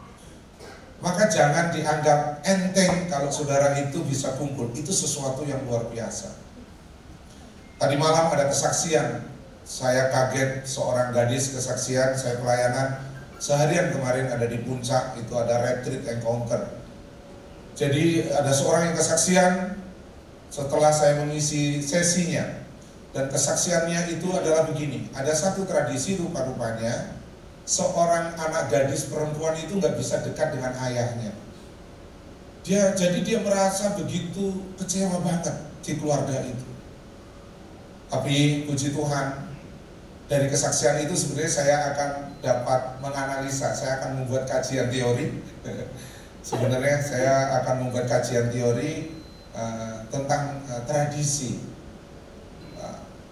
Maka jangan dianggap enteng kalau saudara itu bisa kumpul. Itu sesuatu yang luar biasa. Tadi malam ada kesaksian. Saya kaget, seorang gadis kesaksian, saya pelayanan. Seharian kemarin ada di puncak, itu ada retreat encounter. Jadi ada seorang yang kesaksian setelah saya mengisi sesinya. Dan kesaksiannya itu adalah begini, ada satu tradisi rupa-rupanya seorang anak gadis perempuan itu nggak bisa dekat dengan ayahnya. Jadi dia merasa begitu kecewa banget di keluarga itu. Tapi puji Tuhan, dari kesaksian itu sebenarnya saya akan dapat menganalisa, saya akan membuat kajian teori. Sebenarnya saya akan membuat kajian teori tentang tradisi.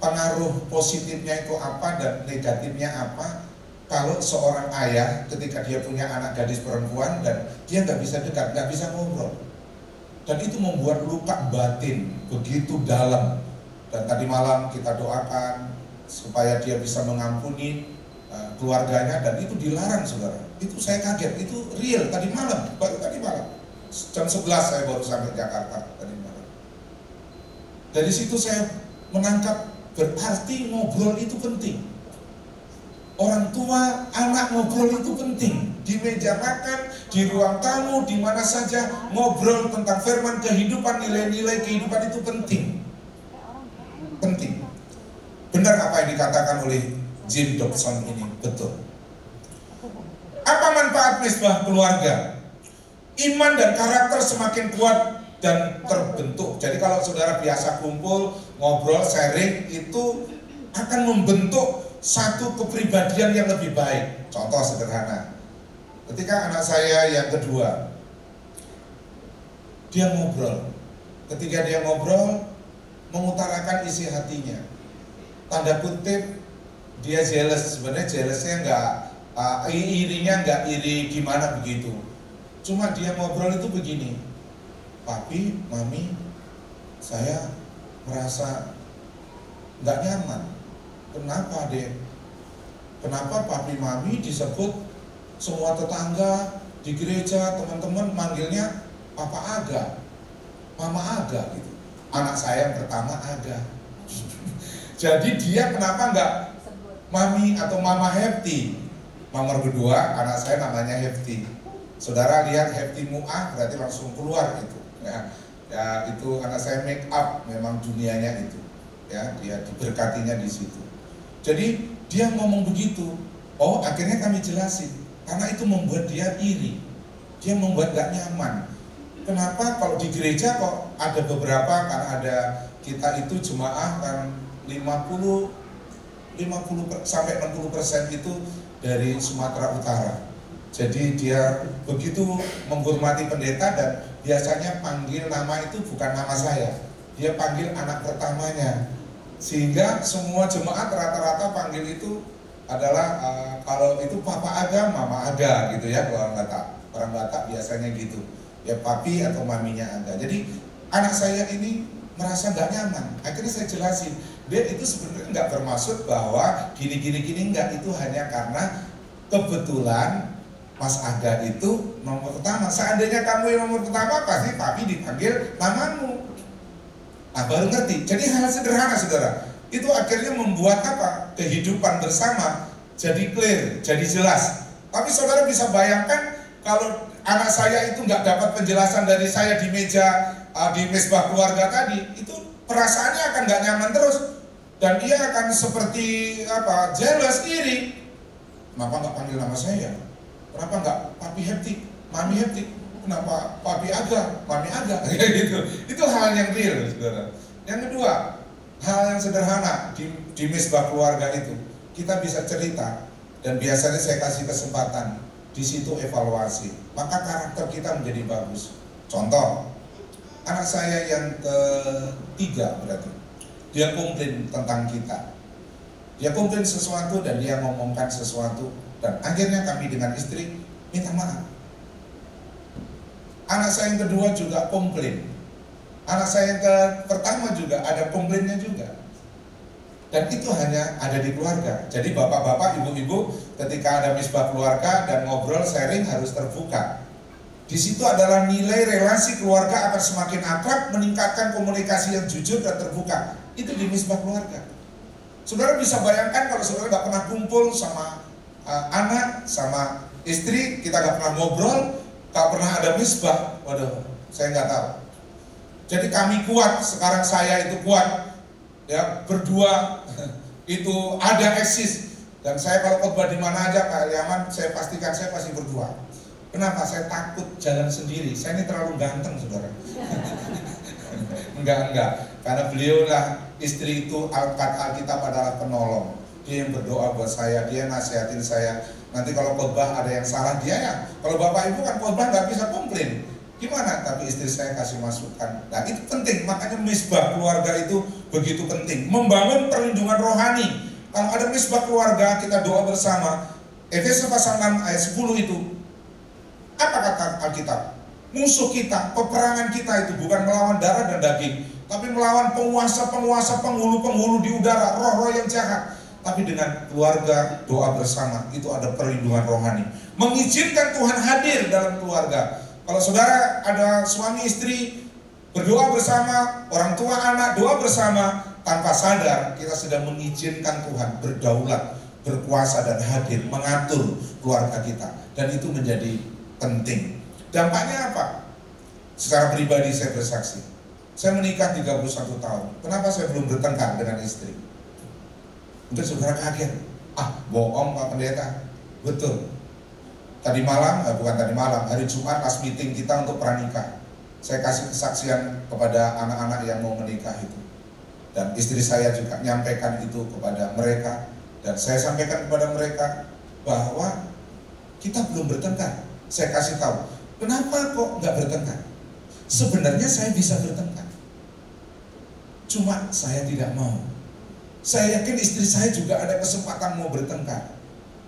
Pengaruh positifnya itu apa dan negatifnya apa kalau seorang ayah ketika dia punya anak gadis perempuan dan dia nggak bisa dekat, nggak bisa ngobrol, dan itu membuat luka batin begitu dalam. Dan tadi malam kita doakan supaya dia bisa mengampuni keluarganya, dan itu dilarang saudara. Itu saya kaget, itu real tadi malam, baru tadi malam jam 11 saya baru sampai Jakarta tadi malam. Dari situ saya menangkap berarti ngobrol itu penting. Orang tua, anak ngobrol itu penting. Di meja makan, di ruang tamu, di mana saja ngobrol tentang firman kehidupan, nilai-nilai kehidupan itu penting. Penting. Benar apa yang dikatakan oleh Jim Dobson ini, betul. Apa manfaat mesbah keluarga? Iman dan karakter semakin kuat dan terbentuk. Jadi kalau saudara biasa kumpul, ngobrol, sharing, itu akan membentuk satu kepribadian yang lebih baik. Contoh sederhana, ketika anak saya yang kedua, dia ngobrol. Ketika dia ngobrol, mengutarakan isi hatinya. Tanda kutip, dia jealous. Sebenarnya jealousnya nggak, irinya nggak iri gimana begitu. Cuma dia ngobrol itu begini, papi, mami, saya merasa nggak nyaman. Kenapa deh? Kenapa papi mami disebut semua tetangga di gereja, teman-teman manggilnya Papa Aga, Mama Aga gitu. Anak saya yang pertama Aga. Jadi dia kenapa nggak Mami atau Mama Hefti? Nomor kedua anak saya namanya Hefti. Saudara lihat Hefti Mu'ah berarti langsung keluar itu. Ya itu anak saya make up, memang dunianya itu. Ya dia diberkatinya di situ. Jadi dia ngomong begitu. Oh akhirnya kami jelasin. Karena itu membuat dia iri. Dia membuat gak nyaman. Kenapa kalau di gereja kok ada beberapa, karena ada kita itu jemaah kan 50 sampai 60% itu dari Sumatera Utara. Jadi dia begitu menghormati pendeta dan biasanya panggil nama itu bukan nama saya. Dia panggil anak pertamanya. Sehingga semua jemaat rata-rata panggil itu adalah kalau itu Papa Aga, Mama Aga gitu ya, kalau orang Batak. Orang Batak biasanya gitu. Ya papi atau maminya Aga. Jadi anak saya ini merasa nggak nyaman. Akhirnya saya jelasin, dia itu sebenarnya nggak bermaksud bahwa gini nggak, itu hanya karena kebetulan Mas Aga itu nomor pertama. Seandainya kamu yang nomor pertama, pasti papi dipanggil mamamu. Nah baru ngerti. Jadi hal sederhana saudara, itu akhirnya membuat apa? Kehidupan bersama jadi clear, jadi jelas. Tapi saudara bisa bayangkan Kalau anak saya itu nggak dapat penjelasan dari saya di meja di mesbah keluarga tadi, itu perasaannya akan nggak nyaman terus, dan dia akan seperti jealous, iri. Kenapa nggak panggil nama saya? Kenapa nggak Papi Heptik, Mami Heptik? Kenapa Papi Aga, Mami Aga? Gitu. Itu hal yang real, saudara. Yang kedua, hal yang sederhana di mesbah keluarga itu, kita bisa cerita, dan biasanya saya kasih kesempatan. Di situ evaluasi, maka karakter kita menjadi bagus. Contoh, anak saya yang ketiga berarti, dia komplain tentang kita. Dia komplain sesuatu dan dia ngomongkan sesuatu, dan akhirnya kami dengan istri minta maaf. Anak saya yang kedua juga komplain. Anak saya yang pertama juga ada komplainnya juga. Dan itu hanya ada di keluarga. Jadi bapak-bapak, ibu-ibu, ketika ada misbah keluarga dan ngobrol, sharing harus terbuka. Di situ adalah nilai relasi keluarga akan semakin akrab, meningkatkan komunikasi yang jujur dan terbuka. Itu di misbah keluarga. Saudara bisa bayangkan kalau saudara nggak pernah kumpul sama anak, sama istri, kita nggak pernah ngobrol, nggak pernah ada misbah. Waduh, saya nggak tahu. Jadi kami kuat, sekarang saya itu kuat. Ya, berdua itu ada eksis, dan saya kalau khotbah di mana aja Pak Eliaman, saya pastikan saya pasti berdua. Kenapa? Saya takut jalan sendiri. Saya ini terlalu ganteng, saudara. Enggak, karena beliau lah, istri itu Alkitab adalah penolong. Dia yang berdoa buat saya, dia nasihatin saya. Nanti kalau khotbah ada yang salah, dia ya. Kalau bapak ibu kan khotbah nggak bisa komplain. Gimana? Tapi istri saya kasih masukan. Nah itu penting, makanya misbah keluarga itu begitu penting. Membangun perlindungan rohani. Kalau ada misbah keluarga, kita doa bersama. Efesus pasal 6 ayat 10 itu, apa kata Alkitab? Musuh kita, peperangan kita itu bukan melawan darah dan daging, tapi melawan penguasa-penguasa, penghulu-penghulu di udara, roh-roh yang jahat. Tapi dengan keluarga, doa bersama, itu ada perlindungan rohani. Mengizinkan Tuhan hadir dalam keluarga. Kalau saudara ada suami istri berdoa bersama, orang tua anak doa bersama, tanpa sadar kita sedang mengizinkan Tuhan berdaulat, berkuasa dan hadir, mengatur keluarga kita. Dan itu menjadi penting. Dampaknya apa? Secara pribadi saya bersaksi. Saya menikah 31 tahun. Kenapa saya belum bertengkar dengan istri? Mungkin saudara kaget. Bohong Pak Pendeta. Betul. Tadi malam, bukan tadi malam, hari Jumat pas meeting kita untuk pranikah. Saya kasih kesaksian kepada anak-anak yang mau menikah itu. Dan istri saya juga menyampaikan itu kepada mereka. Dan saya sampaikan kepada mereka bahwa kita belum bertengkar. Saya kasih tahu, kenapa kok nggak bertengkar? Sebenarnya saya bisa bertengkar. Cuma saya tidak mau. Saya yakin istri saya juga ada kesempatan mau bertengkar.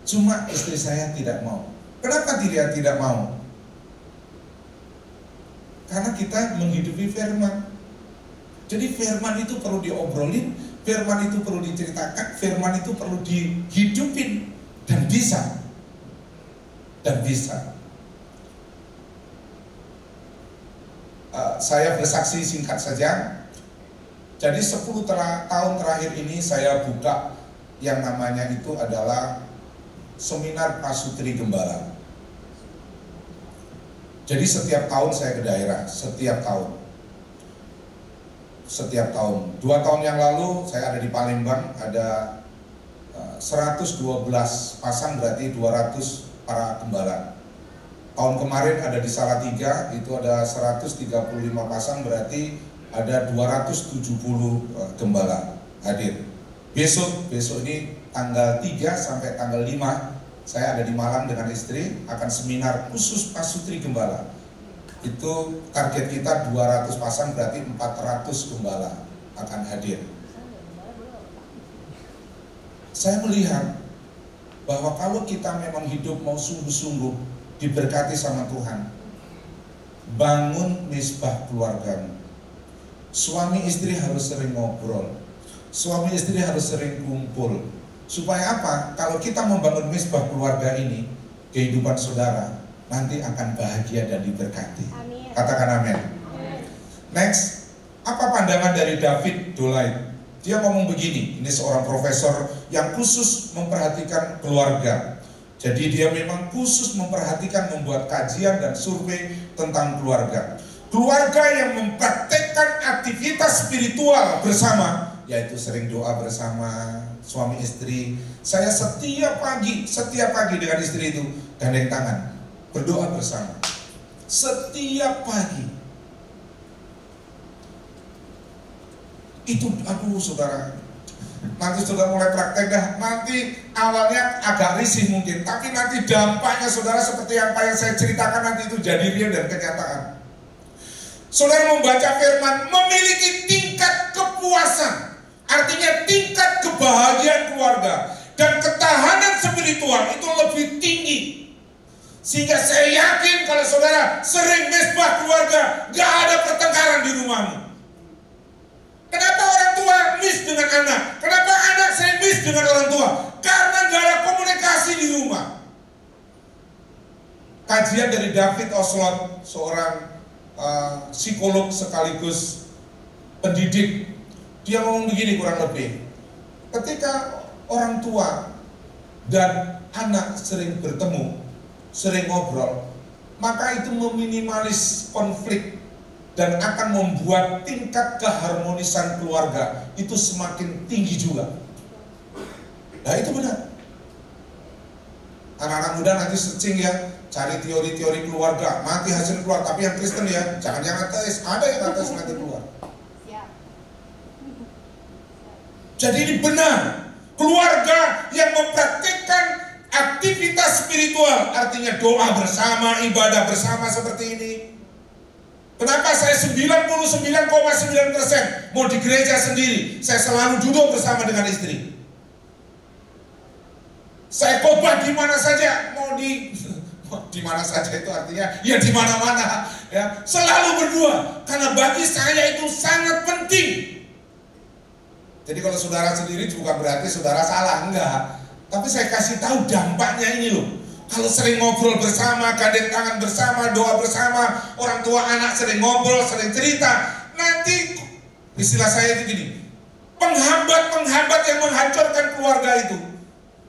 Cuma istri saya tidak mau. Kenapa dia tidak mau? Karena kita menghidupi firman. Jadi firman itu perlu diobrolin, firman itu perlu diceritakan, firman itu perlu dihidupin. Dan bisa. Dan bisa. Saya bersaksi singkat saja. Jadi 10 tahun terakhir ini saya buka yang namanya itu adalah Seminar Pasutri Gembala. Jadi setiap tahun saya ke daerah, setiap tahun. 2 tahun yang lalu saya ada di Palembang, ada 112 pasang, berarti 200 para gembala. Tahun kemarin ada di Salatiga, itu ada 135 pasang, berarti ada 270 gembala hadir. Besok ini tanggal 3 sampai tanggal 5 saya ada di Malang dengan istri, akan seminar khusus Pasutri Gembala. Itu target kita 200 pasang, berarti 400 gembala akan hadir. Saya melihat bahwa kalau kita memang hidup mau sungguh-sungguh diberkati sama Tuhan, bangun misbah keluargamu. Suami istri harus sering ngobrol, suami istri harus sering kumpul. Supaya apa? Kalau kita membangun misbah keluarga ini, kehidupan saudara nanti akan bahagia dan diberkati. Amin. Katakan amin. Next, apa pandangan dari David Dolait? Dia ngomong begini, ini seorang profesor yang khusus memperhatikan keluarga. Jadi dia memang khusus memperhatikan membuat kajian dan survei tentang keluarga. Keluarga yang mempraktekkan aktivitas spiritual bersama, yaitu sering doa bersama suami istri. Saya setiap pagi dengan istri itu gandeng tangan, berdoa bersama. Setiap pagi. Itu aduh saudara, nanti saudara mulai praktek dah. Nanti awalnya agak risih mungkin, tapi nanti dampaknya saudara seperti apa yang saya ceritakan nanti itu jadi real dan kenyataan. Saudara membaca firman memiliki tingkat kepuasan, artinya tingkat kebahagiaan keluarga dan ketahanan spiritual itu lebih tinggi. Sehingga saya yakin kalau saudara sering mesbah keluarga, gak ada pertengkaran di rumahmu. Kenapa orang tua miss dengan anak? Kenapa anak sering miss dengan orang tua? Karena gak ada komunikasi di rumah. Kajian dari David Oslot, seorang psikolog sekaligus pendidik, dia ngomong begini kurang lebih. Ketika orang tua dan anak sering bertemu, sering ngobrol, maka itu meminimalis konflik dan akan membuat tingkat keharmonisan keluarga itu semakin tinggi juga. Nah itu benar. Anak-anak muda nanti searching ya, cari teori-teori keluarga, nanti hasil keluar. Tapi yang Kristen ya, jangan yang ateis, ada yang ateis nanti keluar. Jadi ini benar, keluarga yang mempraktikkan aktivitas spiritual, artinya doa bersama, ibadah bersama seperti ini. Kenapa saya 99,9% mau di gereja sendiri, saya selalu duduk bersama dengan istri. Saya khotbah di mana saja, mau di mana saja itu artinya ya di mana-mana ya, selalu berdua karena bagi saya itu sangat penting. Jadi kalau saudara sendiri juga berarti saudara salah, enggak. Tapi saya kasih tahu dampaknya ini loh. Kalau sering ngobrol bersama, gandeng tangan bersama, doa bersama, orang tua anak sering ngobrol, sering cerita, nanti istilah saya itu gini, penghambat-penghambat yang menghancurkan keluarga itu,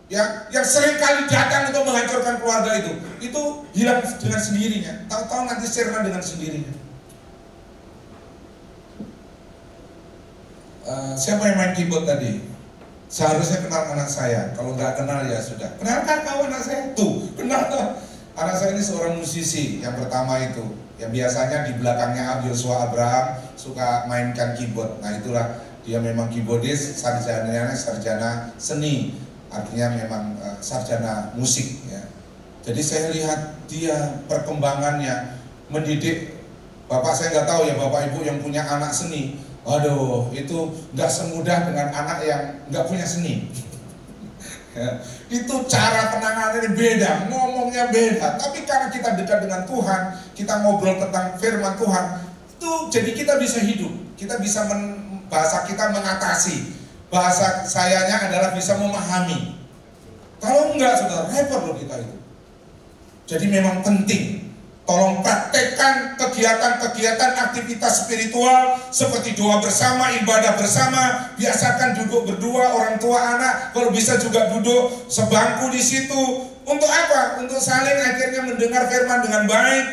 ya, yang sering kali datang untuk menghancurkan keluarga itu hilang dengan sendirinya. Tahu-tahu nanti sirna dengan sendirinya. Siapa yang main keyboard tadi? Seharusnya kenal anak saya. Kalau nggak kenal ya sudah. Kenalkah kau anak saya? Tuh, kenal tuh. Anak saya ini seorang musisi. Yang pertama itu, yang biasanya di belakangnya Joshua Abraham suka mainkan keyboard. Nah itulah dia memang keyboardis, sarjana seni. Artinya memang sarjana musik. Ya. Jadi saya lihat dia perkembangannya mendidik. Bapak saya nggak tahu ya, bapak ibu yang punya anak seni. Waduh, itu nggak semudah dengan anak yang nggak punya seni. Ya, itu cara penanganannya beda, ngomongnya beda. Tapi karena kita dekat dengan Tuhan, kita ngobrol tentang firman Tuhan, itu jadi kita bisa hidup, kita bisa bahasa kita mengatasi. Bahasa sayanya adalah bisa memahami. Kalau enggak, saudara, repot loh kita itu. Jadi memang penting. Tolong praktekkan kegiatan-kegiatan aktivitas spiritual seperti doa bersama, ibadah bersama. Biasakan duduk berdua orang tua anak, kalau bisa juga duduk sebangku di situ. Untuk apa? Untuk saling akhirnya mendengar firman dengan baik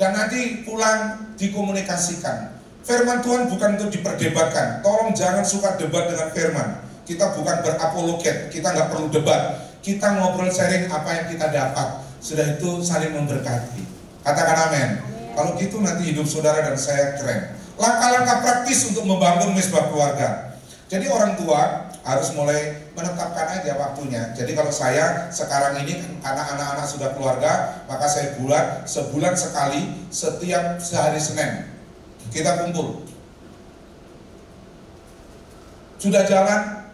dan nanti pulang dikomunikasikan. Firman Tuhan bukan untuk diperdebatkan. Tolong jangan suka debat dengan firman. Kita bukan berapologet, kita nggak perlu debat. Kita ngobrol sharing apa yang kita dapat. Sudah itu saling memberkati. Katakan amin. Kalau gitu nanti hidup saudara dan saya keren. Langkah-langkah praktis untuk membangun mesbah keluarga. Jadi orang tua harus mulai menetapkan aja waktunya. Jadi kalau saya sekarang ini karena anak-anak sudah keluarga, maka saya sebulan sekali setiap sehari Senin kita kumpul. Sudah jalan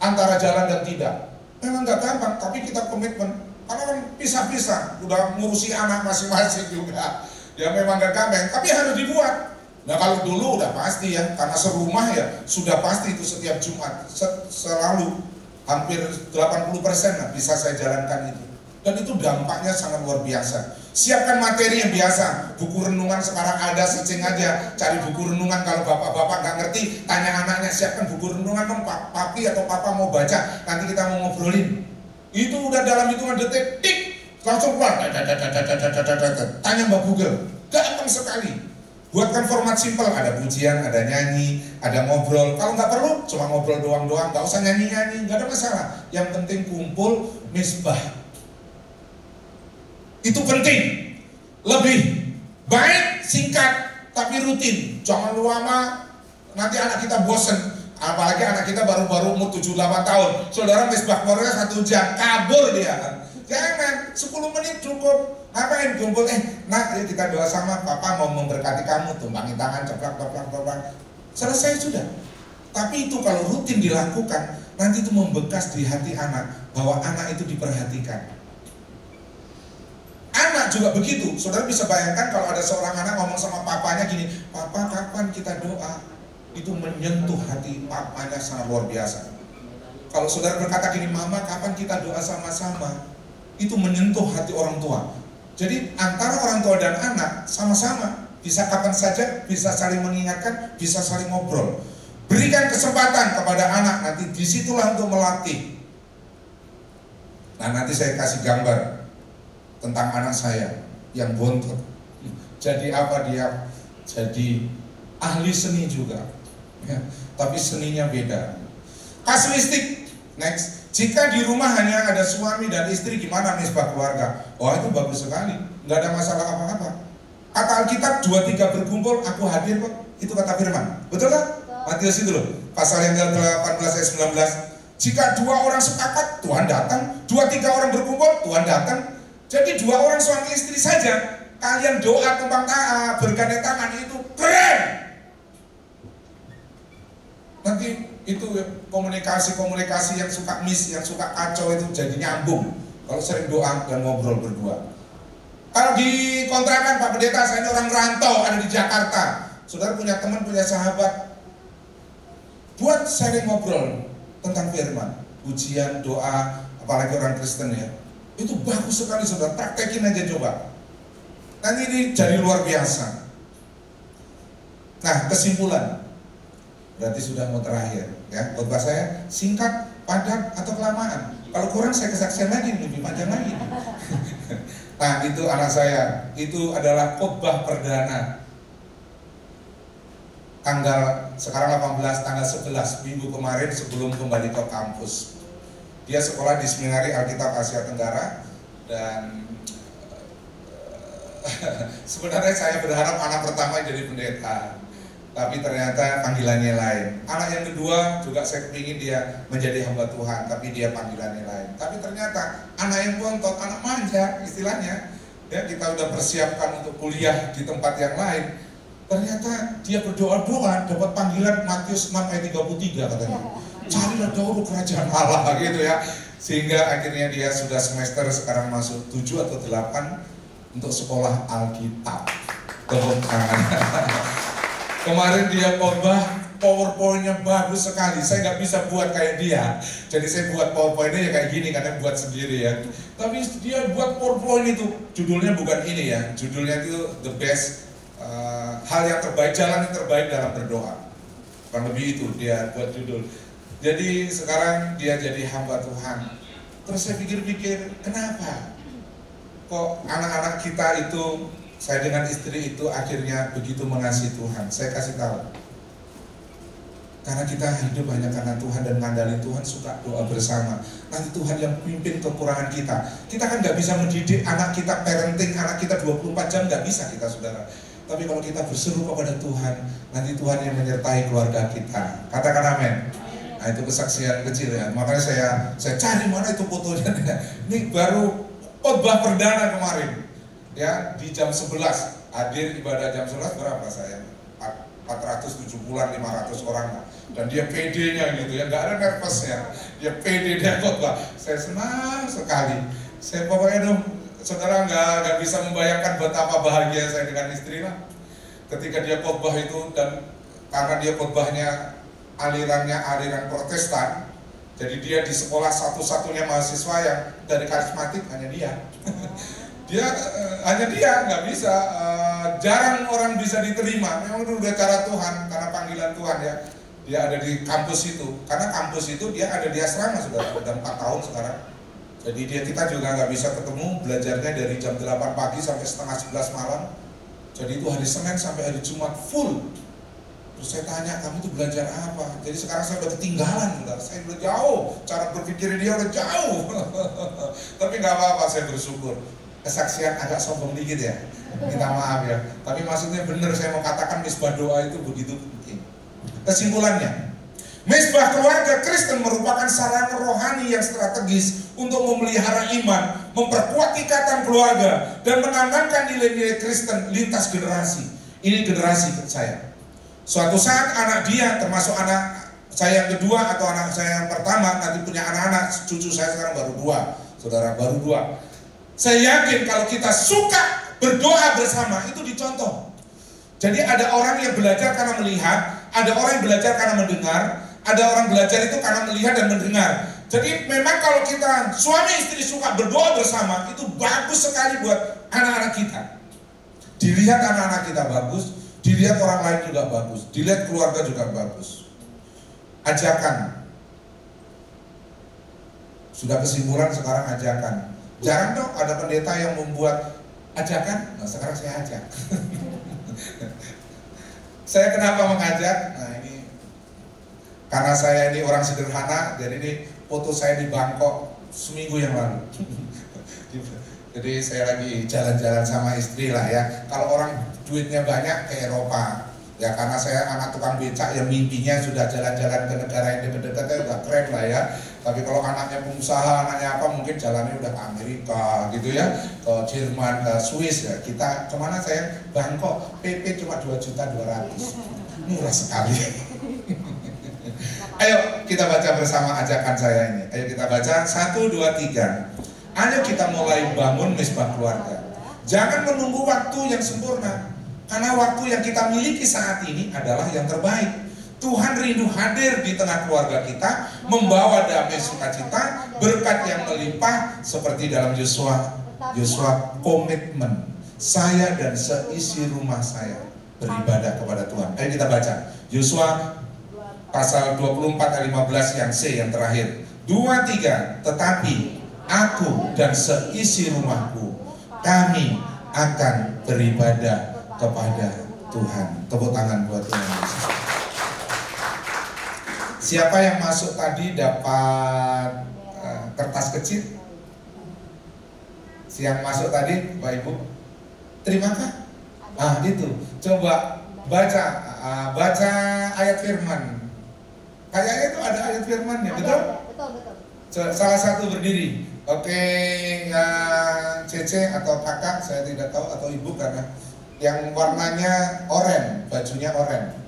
antara jalan dan tidak. Memang nggak gampang, tapi kita komitmen. Karena kan pisah-pisah, udah ngurusi anak masing-masing juga. Ya memang gak gampang, tapi harus dibuat. Nah kalau dulu udah pasti ya, karena serumah ya, sudah pasti itu setiap Jumat. Selalu, hampir 80% lah bisa saya jalankan itu. Dan itu dampaknya sangat luar biasa. Siapkan materi yang biasa. Buku renungan sekarang ada, searching aja. Cari buku renungan, kalau bapak-bapak gak ngerti, tanya anaknya, siapkan buku renungan dong, papi atau papa mau baca, nanti kita mau ngobrolin. Itu udah dalam hitungan detik, tik, langsung keluar. Tanya Mbak Google, gampang sekali. Buatkan format simpel, ada pujian, ada nyanyi, ada ngobrol. Kalau nggak perlu, cuma ngobrol doang-doang, nggak usah nyanyi-nyanyi, nggak ada masalah. Yang penting kumpul misbah. Itu penting. Lebih baik, singkat, tapi rutin. Jangan lama, nanti anak kita bosen. Apalagi anak kita baru-baru umur 7-8 tahun. Saudara misbah keluarga 1 jam, kabur dia. Jangan, 10 menit cukup. Ngapain kumpul? Nak, yuk kita doa sama, papa mau memberkati kamu, tumpangin tangan, ceplak. Selesai sudah. Tapi itu kalau rutin dilakukan, nanti itu membekas di hati anak, bahwa anak itu diperhatikan. Anak juga begitu. Saudara bisa bayangkan kalau ada seorang anak ngomong sama papanya gini, papa kapan kita doa? Itu menyentuh hati papanya sangat luar biasa. Kalau saudara berkata gini, mama kapan kita doa sama-sama? Itu menyentuh hati orang tua. Jadi antara orang tua dan anak sama-sama, bisa kapan saja, bisa saling mengingatkan, bisa saling ngobrol. Berikan kesempatan kepada anak, nanti disitulah untuk melatih. Nah nanti saya kasih gambar tentang anak saya yang bontot. Jadi apa dia? Jadi ahli seni juga, ya. Tapi seninya beda. Kasuistik, next. Jika di rumah hanya ada suami dan istri, gimana misbah keluarga? Oh itu bagus sekali, nggak ada masalah apa-apa. Kata Alkitab 2-3 berkumpul, aku hadir kok. Itu kata firman, betul kan? Matius itu loh, pasal yang 18 ayat 19. Jika 2 orang sepakat, Tuhan datang. 2-3 orang berkumpul, Tuhan datang. Jadi 2 orang suami istri saja, kalian doa tumpang bergandeng tangan, itu keren. Nanti itu komunikasi yang suka miss, yang suka kacau itu jadi nyambung kalau sering doa dan ngobrol berdua. Kalau di kontrakan Pak Pendeta, saya ini orang rantau ada di Jakarta. Saudara punya teman, punya sahabat, buat sharing ngobrol tentang firman, pujian, doa, apalagi orang Kristen ya. Itu bagus sekali saudara, praktekin aja coba. Nanti ini jadi luar biasa. Nah kesimpulan, berarti sudah mau terakhir ya. Khotbah saya singkat, padat, atau kelamaan. Kalau kurang saya kesaksian lagi, lebih panjang lagi. Nah itu anak saya, itu adalah khotbah perdana. Sekarang 18, tanggal 11 minggu kemarin sebelum kembali ke kampus. Dia sekolah di Seminari Alkitab Asia Tenggara. Dan sebenarnya saya berharap anak pertama jadi pendeta, tapi ternyata panggilannya lain. Anak yang kedua juga saya kepingin dia menjadi hamba Tuhan, tapi dia panggilannya lain. Tapi ternyata anak yang bontot, anak manja istilahnya, ya kita udah persiapkan untuk kuliah di tempat yang lain. Ternyata dia berdoa-doa dapat panggilan Matius 6 ayat 33 katanya. Carilah dahulu kerajaan Allah gitu ya. Sehingga akhirnya dia sudah semester sekarang masuk 7 atau 8 untuk sekolah Alkitab. Tepuk tangan. Kemarin dia khotbah, PowerPoint-nya bagus sekali. Saya nggak bisa buat kayak dia. Jadi saya buat PowerPoint-nya ya kayak gini, karena buat sendiri ya. Tapi dia buat PowerPoint itu, judulnya bukan ini ya. Judulnya itu the best, hal yang terbaik, jalan yang terbaik dalam berdoa. Kurang lebih itu dia buat judul. Jadi sekarang dia jadi hamba Tuhan. Terus saya pikir-pikir, kenapa? Kok anak-anak kita itu, saya dengan istri itu akhirnya begitu mengasihi Tuhan. Saya kasih tahu, karena kita hidup hanya karena Tuhan dan mengandalkan Tuhan, suka doa bersama. Nanti Tuhan yang pimpin kekurangan kita. Kita kan nggak bisa mendidik anak kita, parenting anak kita 24 jam, nggak bisa kita saudara. Tapi kalau kita berseru kepada Tuhan, nanti Tuhan yang menyertai keluarga kita. Katakan amin. Nah itu kesaksian kecil ya. Makanya saya cari mana itu fotonya. Ini baru khotbah perdana kemarin. Ya di jam 11 hadir ibadah jam 11 berapa saya? 470-an 500 orang, dan dia PD-nya gitu ya, nggak ada nervousnya, dia PD, dia khotbah. Saya senang sekali. Saya pokoknya dong, saudara nggak bisa membayangkan betapa bahagia saya dengan istri lah ketika dia khotbah itu. Dan karena dia khotbahnya aliran Protestan, jadi dia di sekolah satu-satunya mahasiswa yang dari karismatik hanya dia. Hanya dia nggak bisa, jarang orang bisa diterima. Memang itu udah cara Tuhan, karena panggilan Tuhan ya. Dia ada di kampus itu, karena kampus itu dia ada di asrama sudah 4 tahun sekarang. Jadi kita juga nggak bisa ketemu, belajarnya dari jam 8 pagi sampai setengah 11 malam. Jadi itu hari Senin sampai hari Jumat full. Terus saya tanya, kamu tuh belajar apa? Jadi sekarang saya udah ketinggalan, saya udah jauh, cara berpikir dia udah jauh. Tapi nggak apa-apa, saya bersyukur. Kesaksian agak sombong dikit ya, minta maaf ya. Tapi maksudnya benar, saya mau katakan misbah doa itu begitu penting. Kesimpulannya, misbah keluarga Kristen merupakan sarana rohani yang strategis untuk memelihara iman, memperkuat ikatan keluarga, dan menanamkan nilai-nilai Kristen lintas generasi. Ini generasi saya. Suatu saat anak dia, termasuk anak saya yang kedua atau anak saya yang pertama, nanti punya anak-anak, cucu saya sekarang baru 2, saudara baru 2. Saya yakin kalau kita suka berdoa bersama, itu dicontoh. Jadi ada orang yang belajar karena melihat, ada orang yang belajar karena mendengar, ada orang belajar itu karena melihat dan mendengar. Jadi memang kalau kita suami istri suka berdoa bersama, itu bagus sekali buat anak-anak kita. Dilihat anak-anak kita bagus, dilihat orang lain juga bagus, dilihat keluarga juga bagus. Ajakan. Sudah kesimpulan, sekarang ajakan. Jarang dong ada pendeta yang membuat ajakan. Nah sekarang saya ajak. Saya kenapa mengajak? Nah ini karena saya ini orang sederhana, jadi ini foto saya di Bangkok seminggu yang lalu. Jadi saya lagi jalan-jalan sama istri lah ya. Kalau orang duitnya banyak ke Eropa, ya karena saya anak tukang becak yang mimpinya sudah jalan-jalan ke negara yang dekat-dekat ya udah keren lah ya. Tapi kalau anaknya pengusaha, anaknya apa, mungkin jalannya udah ke Amerika gitu ya, ke Jerman, ke Swiss ya. Kita kemana saya? Bangkok, PP cuma 2.200.000, murah sekali. Ayo kita baca bersama ajakan saya ini. Ayo kita baca 1, 2, 3. Ayo kita mulai bangun misbah keluarga. Jangan menunggu waktu yang sempurna, karena waktu yang kita miliki saat ini adalah yang terbaik. Tuhan rindu hadir di tengah keluarga kita, membawa damai sukacita, berkat yang melimpah seperti dalam Yosua. Yosua komitmen, saya dan seisi rumah saya beribadah kepada Tuhan. Ayo kita baca Yosua pasal 24 ayat 15 yang C yang terakhir. 2, 3. Tetapi aku dan seisi rumahku, kami akan beribadah kepada Tuhan. Tepuk tangan buat Tuhan Yesus. Siapa yang masuk tadi dapat kertas kecil? Siang masuk tadi, Bapak Ibu? Terimakah? Itu. Coba baca ayat firman. Kayaknya itu ada ayat firmannya, betul? Betul. Salah satu berdiri. Oke, Cece atau kakak, saya tidak tahu, atau ibu karena yang warnanya oranye, bajunya oranye.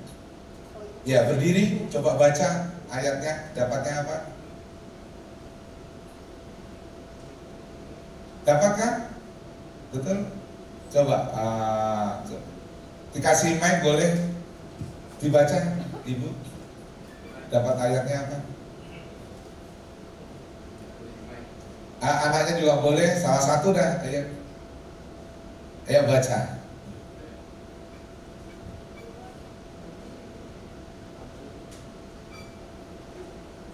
Ya, berdiri, coba baca ayatnya, dapatnya apa? Dapatkah? Betul? Coba, dikasih mic boleh dibaca, Ibu? Dapat ayatnya apa? Anaknya juga boleh, salah satu dah, ayo baca.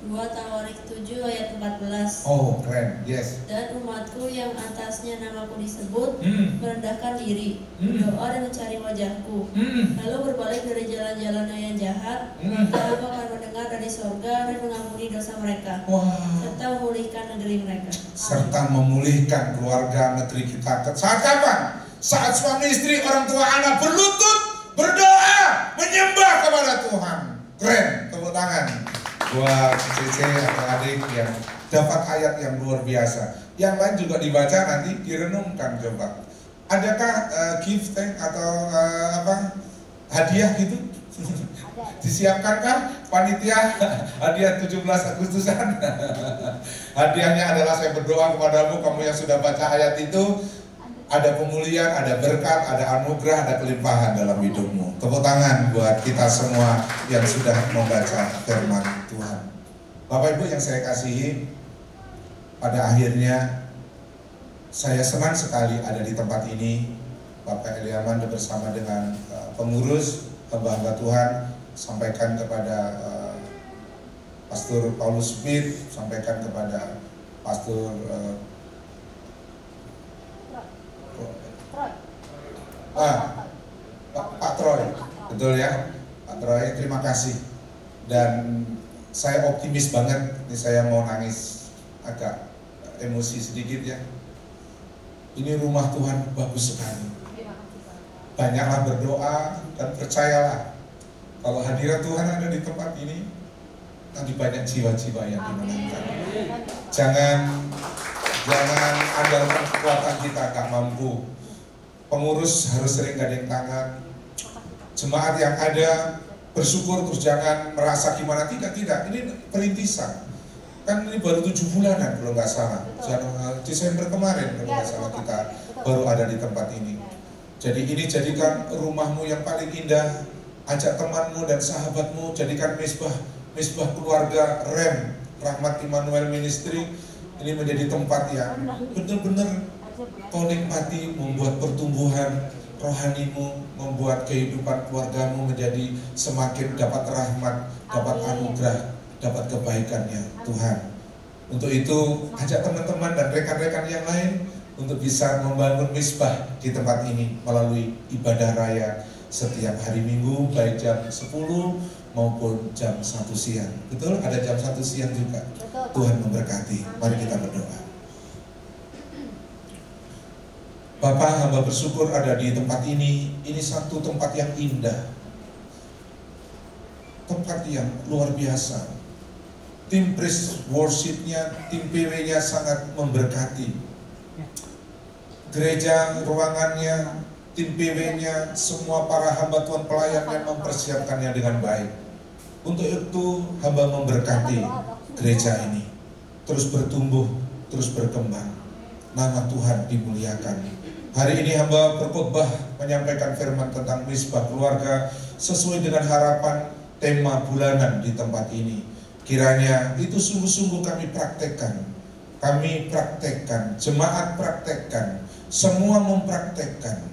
2 Tawarik 7 ayat 14. Oh keren, yes. Dan umatku yang atasnya namaku disebut merendahkan diri, berdoa dan mencari wajahku, lalu berbalik dari jalan-jalannya yang jahat, maka aku akan mendengar dari sorga dan mengampuni dosa mereka, serta memulihkan negeri mereka. Serta memulihkan keluarga negeri kita. Saat kapan? Saat suami istri, orang tua, anak berlutut, berdoa, menyembah kepada Tuhan. Keren, tepuk tangan buat Cece atau adik yang dapat ayat yang luar biasa. Yang lain juga dibaca, nanti direnungkan coba. Adakah gift atau hadiah gitu? Disiapkankah panitia hadiah 17 Agustusan? Hadiahnya adalah saya berdoa kepadamu, kamu yang sudah baca ayat itu, ada pemulihan, ada berkat, ada anugerah, ada kelimpahan dalam hidupmu. Tepuk tangan buat kita semua yang sudah membaca firman Tuhan. Bapak Ibu yang saya kasihi, pada akhirnya saya senang sekali ada di tempat ini. Bapak Eliaman bersama dengan pengurus, hamba-hamba Tuhan, sampaikan kepada Pastor Paulus Smith, sampaikan kepada Pastor Pak Troy, betul ya, Pak Troy, terima kasih. Dan saya optimis banget, ini saya mau nangis, agak emosi sedikit ya. Ini rumah Tuhan bagus sekali. Banyaklah berdoa dan percayalah, kalau hadirat Tuhan ada di tempat ini, nanti banyak jiwa-jiwa yang dimenangkan. Jangan andalkan kekuatan kita, gak mampu. Pengurus harus sering gandeng tangan. Jemaat yang ada bersyukur, terus jangan merasa gimana, tidak. Ini perintisan. Kan ini baru 7 bulanan kalau nggak salah. Desember kemarin kalau nggak salah kita baru ada di tempat ini. Jadi ini jadikan rumahmu yang paling indah. Ajak temanmu dan sahabatmu, jadikan misbah keluarga REM, Rahmat Immanuel Ministry. Ini menjadi tempat yang benar-benar kau nikmati, membuat pertumbuhan rohanimu, membuat kehidupan keluargamu menjadi semakin dapat rahmat, dapat anugerah, dapat kebaikannya Tuhan. Untuk itu ajak teman-teman dan rekan-rekan yang lain untuk bisa membangun misbah di tempat ini melalui ibadah raya setiap hari Minggu, baik jam 10 maupun jam 1 siang. Betul? Ada jam 1 siang juga. Tuhan memberkati. Mari kita berdoa. Bapak, hamba bersyukur ada di tempat ini. Ini satu tempat yang indah, tempat yang luar biasa. Tim praise worship-nya, tim PW-nya sangat memberkati. Gereja, ruangannya, tim PW-nya, semua para hamba Tuhan pelayan yang mempersiapkannya dengan baik. Untuk itu hamba memberkati gereja ini terus bertumbuh, terus berkembang. Nama Tuhan dimuliakan. Hari ini hamba berkhotbah menyampaikan firman tentang misbah keluarga sesuai dengan harapan tema bulanan di tempat ini. Kiranya itu sungguh-sungguh kami praktekkan. Kami praktekkan, jemaat praktekkan, semua mempraktekkan.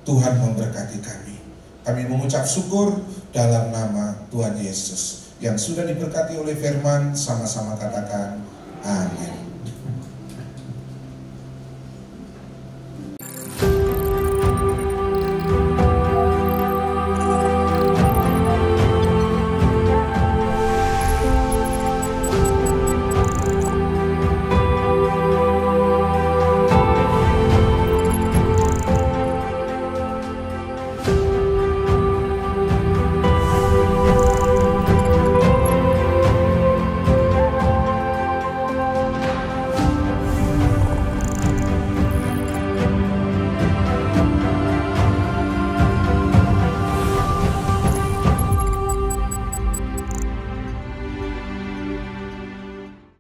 Tuhan memberkati kami. Kami mengucap syukur dalam nama Tuhan Yesus yang sudah diberkati oleh firman, sama-sama katakan amin.